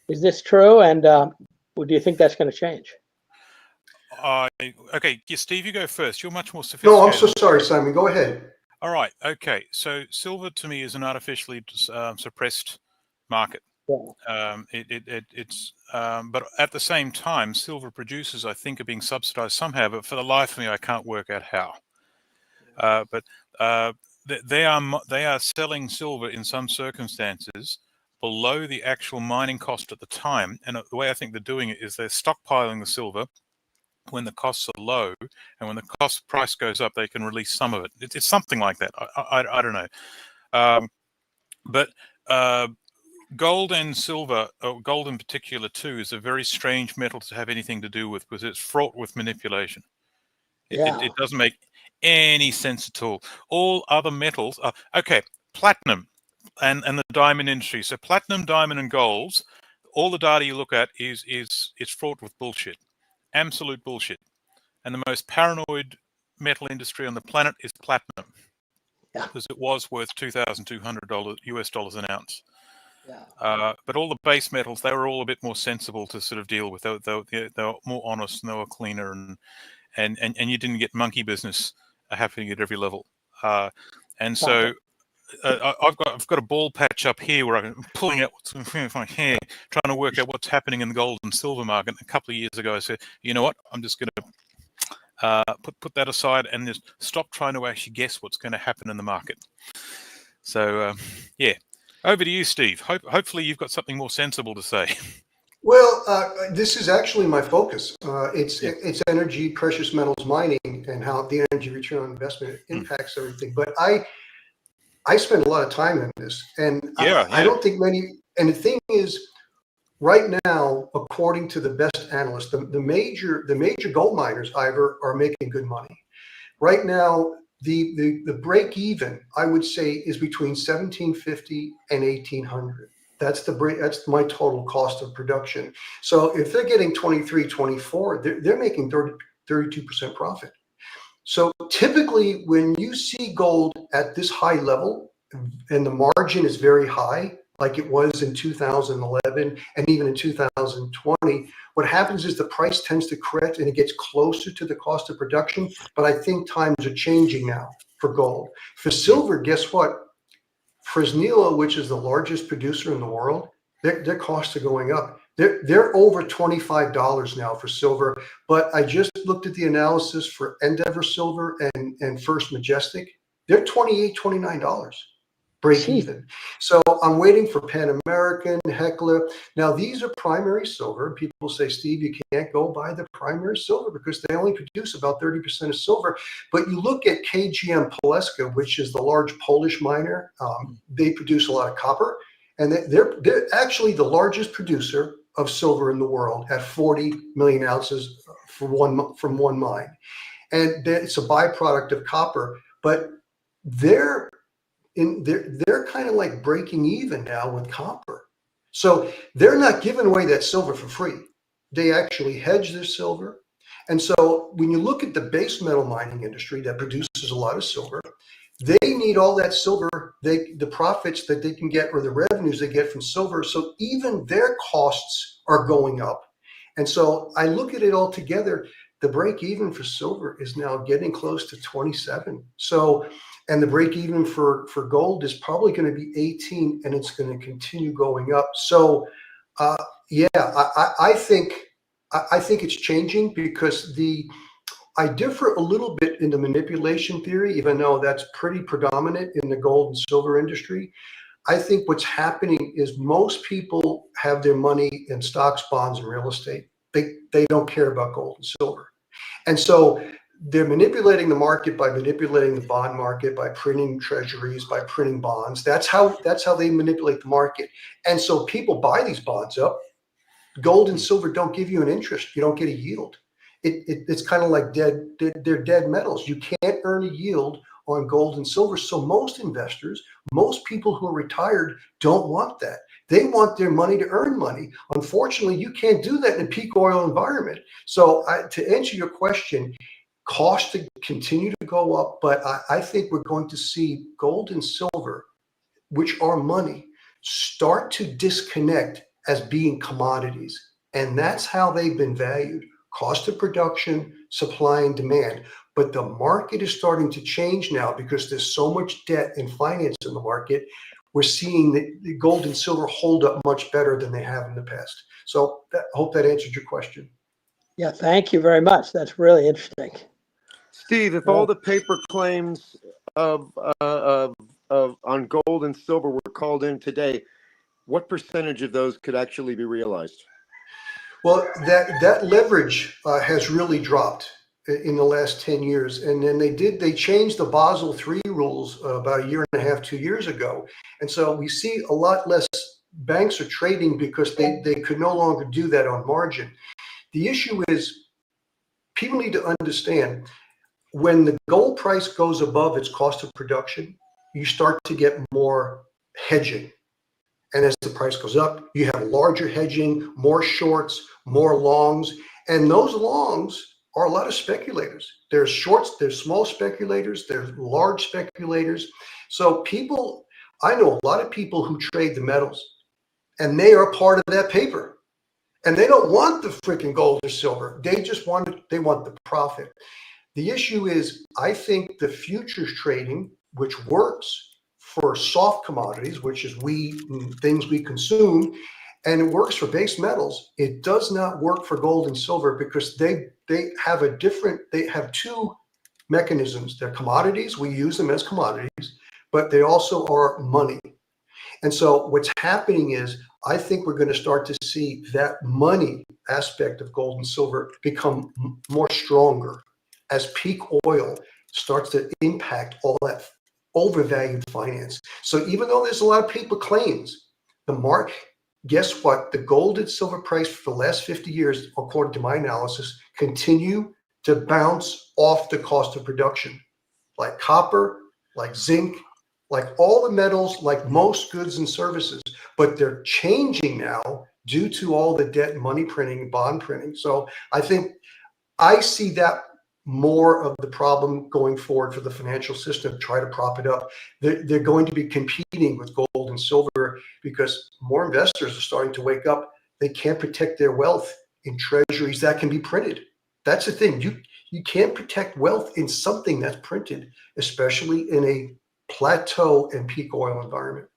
Is this true? And do you think that's going to change? Okay, yeah, Steve, you go first. You're much more sophisticated. No, I'm so sorry, Simon. Go ahead. All right. Okay. So silver to me is an artificially suppressed market. Yeah. But at the same time, silver producers, I think, are being subsidized somehow. But for the life of me, I can't work out how. They are selling silver in some circumstances below the actual mining cost at the time. And the way I think they're doing it is they're stockpiling the silver when the costs are low, and when the cost price goes up, they can release some of it. It's something like that. I don't know. But gold and silver, gold in particular too, is a very strange metal to have anything to do with because it's fraught with manipulation. It doesn't make any sense at all. All other metals are okay. Platinum and the diamond industry. So platinum, diamond, and golds. All the data you look at is fraught with bullshit. Absolute bullshit. And the most paranoid metal industry on the planet is platinum. Yeah. Because it was worth $2,200 US dollars an ounce. Yeah. But all the base metals, they were all a bit more sensible to sort of deal with. They were more honest and they were cleaner, and you didn't get monkey business happening at every level. And so I've got a ball patch up here where I'm pulling out what's in my hair, trying to work out what's happening in the gold and silver market. A couple of years ago, I said, you know what? I'm just going to put that aside and just stop trying to actually guess what's going to happen in the market. So yeah, over to you, Steve. Hopefully you've got something more sensible to say. Well, this is actually my focus. It's energy, precious metals mining, and how the energy return on investment impacts everything. But I spend a lot of time in this, and I don't think many. And the thing is, right now, according to the best analysts, the major gold miners, Ivor, are making good money. Right now, the break even, I would say, is between $1,750 and $1,800. That's my total cost of production. So if they're getting 23, 24, they're making 32% profit. So typically when you see gold at this high level and the margin is very high, like it was in 2011 and even in 2020, what happens is the price tends to correct and it gets closer to the cost of production. But I think times are changing now for gold. For silver, guess what? Fresnillo, which is the largest producer in the world, their costs are going up. They're over $25 now for silver. But I just looked at the analysis for Endeavor Silver and First Majestic. They're $28, $29 break even. So I'm waiting for Pan American, Heckler. Now these are primary silver. People say, Steve, you can't go buy the primary silver because they only produce about 30% of silver. But you look at KGM Polska, which is the large Polish miner. They produce a lot of copper, and they're actually the largest producer of silver in the world at 40 million ounces from one mine. And it's a byproduct of copper, but they're kind of like breaking even now with copper. So they're not giving away that silver for free. They actually hedge their silver. And so when you look at the base metal mining industry that produces a lot of silver, they need all that silver, the profits that they can get or the revenues they get from silver. So even their costs are going up. And so I look at it all together. The break even for silver is now getting close to 27. So, and the break even for gold is probably going to be 18, and it's going to continue going up. So, yeah, I think it's changing because I differ a little bit in the manipulation theory, even though that's pretty predominant in the gold and silver industry. I think what's happening is most people have their money in stocks, bonds, and real estate. They don't care about gold and silver. And so they're manipulating the market by manipulating the bond market, by printing treasuries, by printing bonds. That's how they manipulate the market. And so people buy these bonds up. Gold and silver don't give you an interest. You don't get a yield. It's kind of like they're dead metals. You can't earn a yield on gold and silver. So most investors, most people who are retired don't want that. They want their money to earn money. Unfortunately, you can't do that in a peak oil environment. So to answer your question, costs to continue to go up, but I think we're going to see gold and silver, which are money, start to disconnect as being commodities. And that's how they've been valued. Cost of production, supply and demand. But the market is starting to change now because there's so much debt and finance in the market. We're seeing that the gold and silver hold up much better than they have in the past. So I hope that answered your question. Yeah, thank you very much. That's really interesting. Steve, if all the paper claims on gold and silver were called in today, what percentage of those could actually be realized? Well, that leverage has really dropped in the last 10 years. And then they changed the Basel III rules about a year and a half, 2 years ago. And so we see a lot less banks are trading because they could no longer do that on margin. The issue is people need to understand when the gold price goes above its cost of production, you start to get more hedging. And as the price goes up, you have larger hedging, more shorts, more longs. And those longs are a lot of speculators. There's shorts, there's small speculators, there's large speculators. So I know a lot of people who trade the metals, and they are part of that paper. And they don't want the freaking gold or silver. They want the profit. The issue is, I think the futures trading, which works for soft commodities, which is things we consume, and it works for base metals. It does not work for gold and silver because they have two mechanisms. They're commodities. We use them as commodities, but they also are money. And so what's happening is, I think we're going to start to see that money aspect of gold and silver become more stronger as peak oil starts to impact all that overvalued finance. So even though there's a lot of paper claims, guess what? The gold and silver price for the last 50 years, according to my analysis, continue to bounce off the cost of production, like copper, like zinc, like all the metals, like most goods and services. But they're changing now due to all the debt, money printing, bond printing. So I see that more of the problem going forward for the financial system, try to prop it up. They're going to be competing with gold and silver because more investors are starting to wake up. They can't protect their wealth in treasuries that can be printed. That's the thing. You can't protect wealth in something that's printed, especially in a plateau and peak oil environment.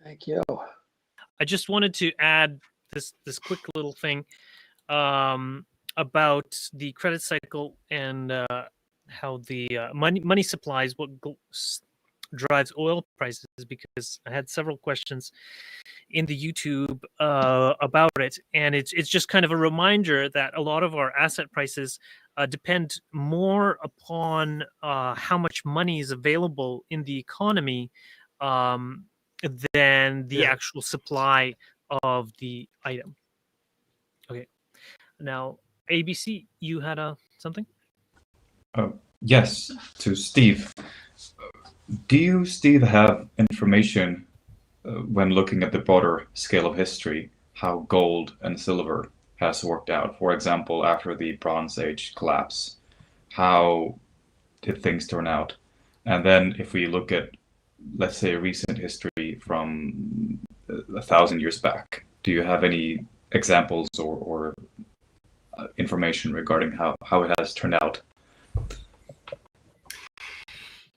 Thank you. I just wanted to add this quick little thing about the credit cycle and how the money supplies, drives oil prices, because I had several questions in the YouTube about it, and it's just kind of a reminder that a lot of our asset prices depend more upon how much money is available in the economy than the actual supply of the item. Okay, now ABC, you had something? Yes, to Steve. Do you, Steve, have information when looking at the broader scale of history, how gold and silver has worked out? For example, after the Bronze Age collapse, how did things turn out? And then if we look at, let's say, recent history from 1,000 years back, do you have any examples or information regarding how it has turned out?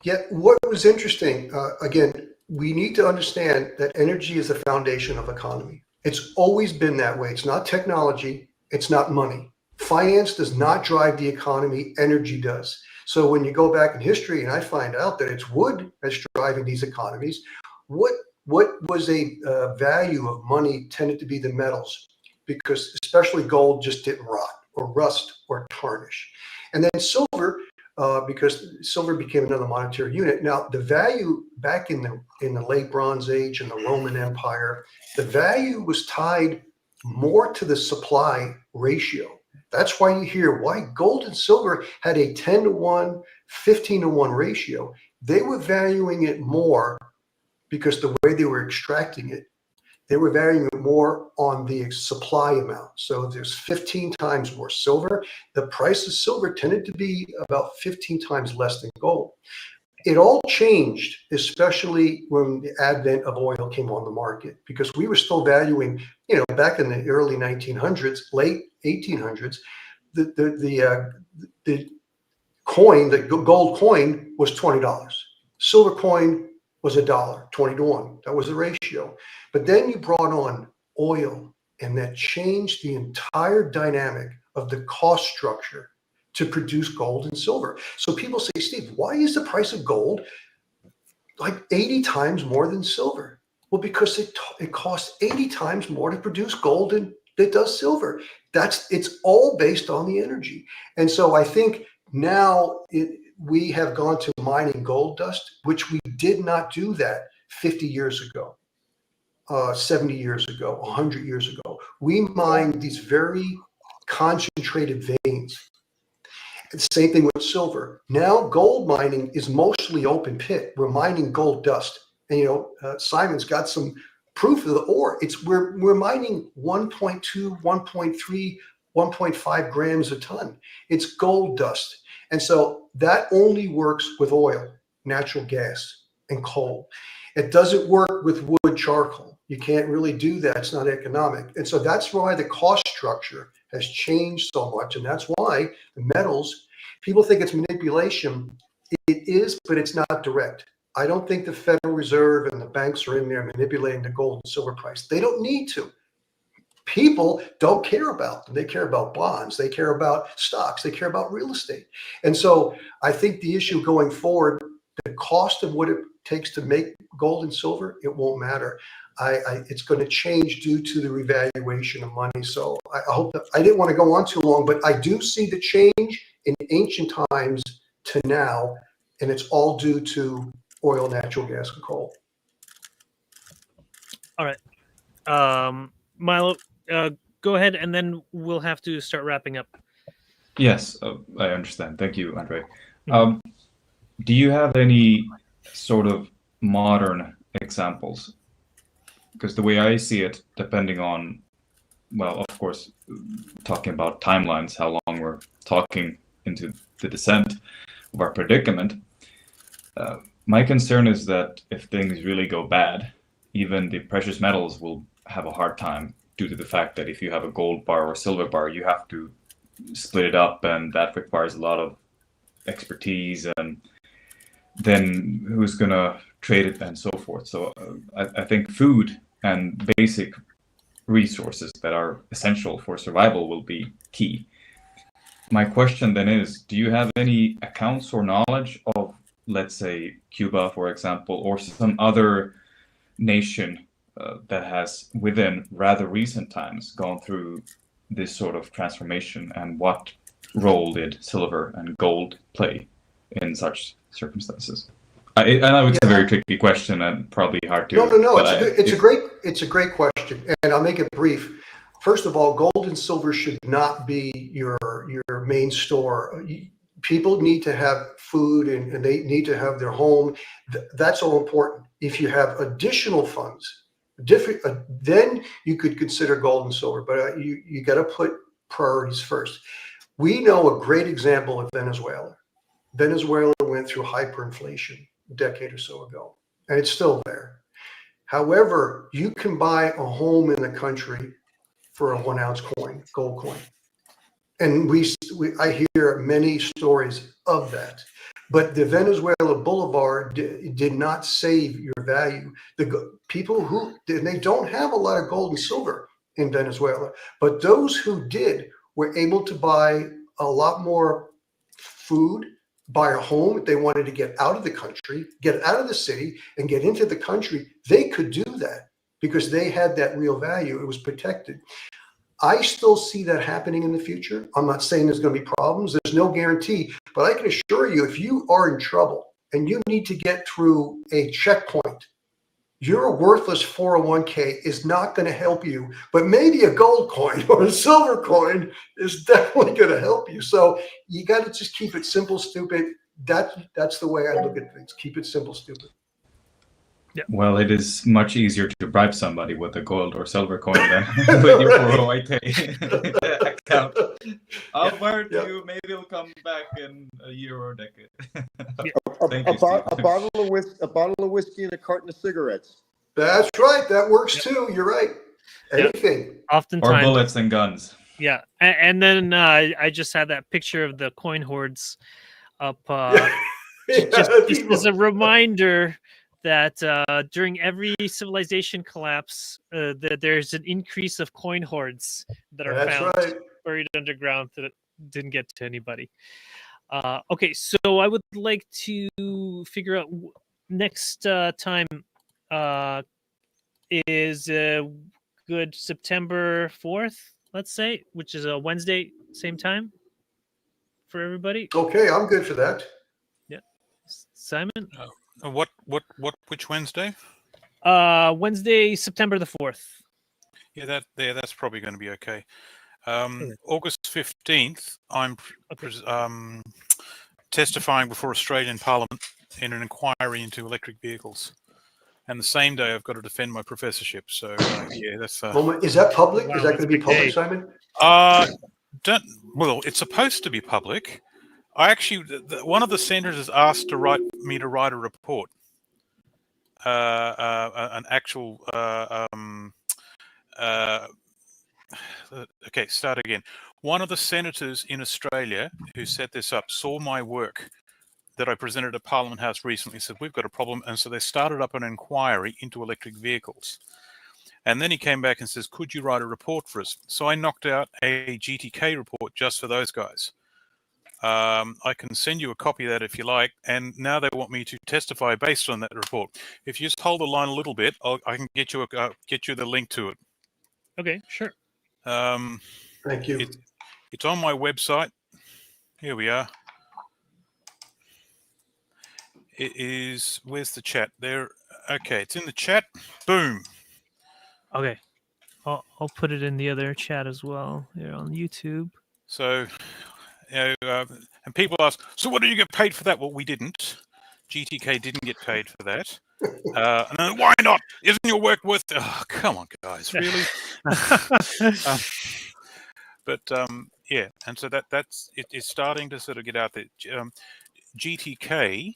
Yeah, what was interesting, again, we need to understand that energy is the foundation of economy. It's always been that way. It's not technology, it's not money. Finance does not drive the economy, energy does. So when you go back in history and I find out that it's wood that's driving these economies, what was a value of money tended to be the metals, because especially gold just didn't rot or rust or tarnish. And then silver, because silver became another monetary unit. Now, the value back in the late Bronze Age and the Roman Empire, the value was tied more to the supply ratio. That's why you hear why gold and silver had a 10-to-1, 15-to-1 ratio. They were valuing it more because the way they were extracting it, they were valuing it more on the supply amount. So there's 15 times more silver. The price of silver tended to be about 15 times less than gold. It all changed, especially when the advent of oil came on the market, because we were still valuing, back in the early 1900s, late 1800s, the coin, the gold coin was $20. Silver coin was $1, 20-to-1. That was the ratio. But then you brought on oil, and that changed the entire dynamic of the cost structure to produce gold and silver. So people say, Steve, why is the price of gold like 80 times more than silver? Well, because it costs 80 times more to produce gold than it does silver. It's all based on the energy. And so I think now we have gone to mining gold dust, which we did not do that 50 years ago, 70 years ago, 100 years ago. We mined these very concentrated veins. The same thing with silver. Now gold mining is mostly open pit. We're mining gold dust. And Simon's got some proof of the ore. We're mining 1.2, 1.3, 1.5 grams a ton. It's gold dust. And so that only works with oil, natural gas, and coal. It doesn't work with wood charcoal. You can't really do that. It's not economic. And so that's why the cost structure has changed so much. And that's why the metals, people think it's manipulation. It is, but it's not direct. I don't think the Federal Reserve and the banks are in there manipulating the gold and silver price. They don't need to. People don't care about them. They care about bonds. They care about stocks. They care about real estate. And so I think the issue going forward, the cost of what it takes to make gold and silver, it won't matter. It's going to change due to the revaluation of money. So I hope that I didn't want to go on too long, but I do see the change in ancient times to now, and it's all due to oil, natural gas, and coal. All right. Milo, go ahead, and then we'll have to start wrapping up. Yes, I understand. Thank you, Andre. Do you have any sort of modern examples? Because the way I see it, depending on, well, of course, talking about timelines, how long we're talking into the descent of our predicament, my concern is that if things really go bad, even the precious metals will have a hard time due to the fact that if you have a gold bar or silver bar, you have to split it up, and that requires a lot of expertise, and then who's going to trade it and so forth. So I think food and basic resources that are essential for survival will be key. My question then is, do you have any accounts or knowledge of let's say Cuba, for example, or some other nation that has within rather recent times gone through this sort of transformation, and what role did silver and gold play in such circumstances? I know it's a very tricky question and probably hard to. No. but It's a great question, and I'll make it brief. First of all, gold and silver should not be your main store. People need to have food, and they need to have their home. That's all important. If you have additional funds, then you could consider gold and silver. But you got to put priorities first. We know a great example of Venezuela. Venezuela went through hyperinflation a decade or so ago, and it's still there. However, you can buy a home in the country for a 1 ounce coin, gold coin. And I hear many stories of that. But the Venezuela Boulevard did not save your value. The people who, they don't have a lot of gold and silver in Venezuela, but those who did were able to buy a lot more food, buy a home. If they wanted to get out of the country, get out of the city and get into the country, they could do that because they had that real value. It was protected. I still see that happening in the future. I'm not saying there's going to be problems. There's no guarantee, but I can assure you, if you are in trouble and you need to get through a checkpoint, your worthless 401k is not going to help you, but maybe a gold coin or a silver coin is definitely going to help you. So you got to just keep it simple, stupid. That's the way I look at things. Keep it simple, stupid. Yeah. Well, it is much easier to bribe somebody with a gold or silver coin than with your 401k account. I'll burn you. Maybe it'll come back in a year or a decade. A bottle of whiskey and a carton of cigarettes. That's right. That works too. You're right. Anything. Oftentimes. Or bullets and guns. Yeah, and then I just had that picture of the coin hoards up, just as a reminder that during every civilization collapse, that there's an increase of coin hoards that are found buried underground that didn't get to anybody. Okay, so I would like to figure out next time is good September 4th, let's say, which is a Wednesday, same time for everybody. Okay, I'm good for that. Yeah, Simon. Which Wednesday? Wednesday, September the 4th. Yeah, that's probably going to be okay. August 15th, I'm testifying before Australian Parliament in an inquiry into electric vehicles. And the same day, I've got to defend my professorship. So, yeah, that's... Is that public? Wow, is that going to be public, Simon? Well, it's supposed to be public. I actually... one of the senators has asked to write a report. An actual... okay, start again. One of the senators in Australia who set this up saw my work that I presented at Parliament House recently, said, we've got a problem. And so they started up an inquiry into electric vehicles. And then he came back and says, could you write a report for us? So I knocked out a GTK report just for those guys. I can send you a copy of that if you like. And now they want me to testify based on that report. If you just hold the line a little bit, I can get you the link to it. Okay, sure. Thank you. It's on my website. Here we are. It is, where's the chat? There. Okay, it's in the chat. Boom. Okay. I'll put it in the other chat as well here on YouTube. So, and people ask, so what did you get paid for that? Well, we didn't. GTK didn't get paid for that. And then, why not? Isn't your work worth... Oh, come on, guys, really? Yeah, and so that's it is starting to sort of get out there. GTK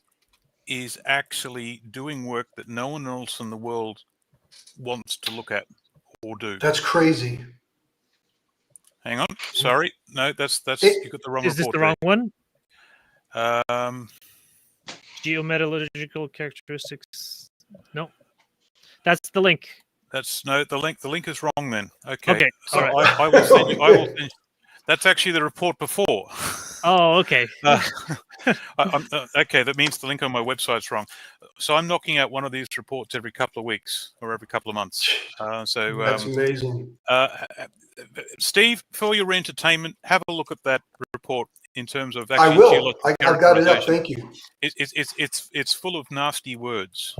is actually doing work that no one else in the world wants to look at or do. That's crazy. Hang on, sorry, no, that's you got the wrong. Is this the wrong one? Geometallurgical characteristics. No, that's the link. That's no, the link is wrong then. Okay, Okay, so all right. I will send you. That's actually the report before. Oh, okay. Okay, that means the link on my website's wrong. So I'm knocking out one of these reports every couple of weeks or every couple of months. That's amazing. Steve, for your entertainment, have a look at that report in terms of I actually will. I got it up. characterization. Thank you. It's full of nasty words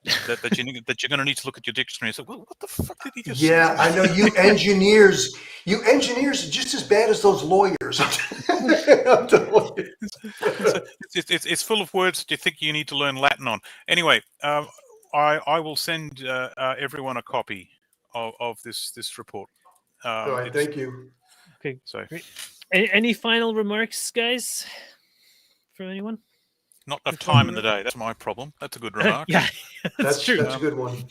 that you're going to need to look at your dictionary and say, well, what the fuck did he just say? Yeah, I know you engineers are just as bad as those lawyers. I'm telling you. It's full of words that you think you need to learn Latin on. Anyway, I will send everyone a copy of this report. All right, thank you. Okay, so great. Any final remarks, guys, from anyone? not enough time in the day. That's my problem. That's a good remark. Yeah, that's true. That's a good one.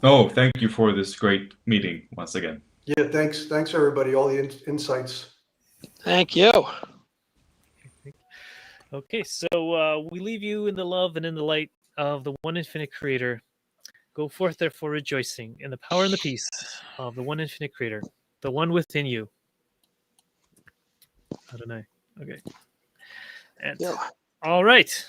Oh, thank you for this great meeting once again. Yeah, thanks everybody. All the insights. Thank you. Okay, so we leave you in the love and in the light of the one infinite creator. Go forth, therefore, rejoicing in the power and the peace of the one infinite creator, the one within you. Adonai. Okay. And Yeah. all right.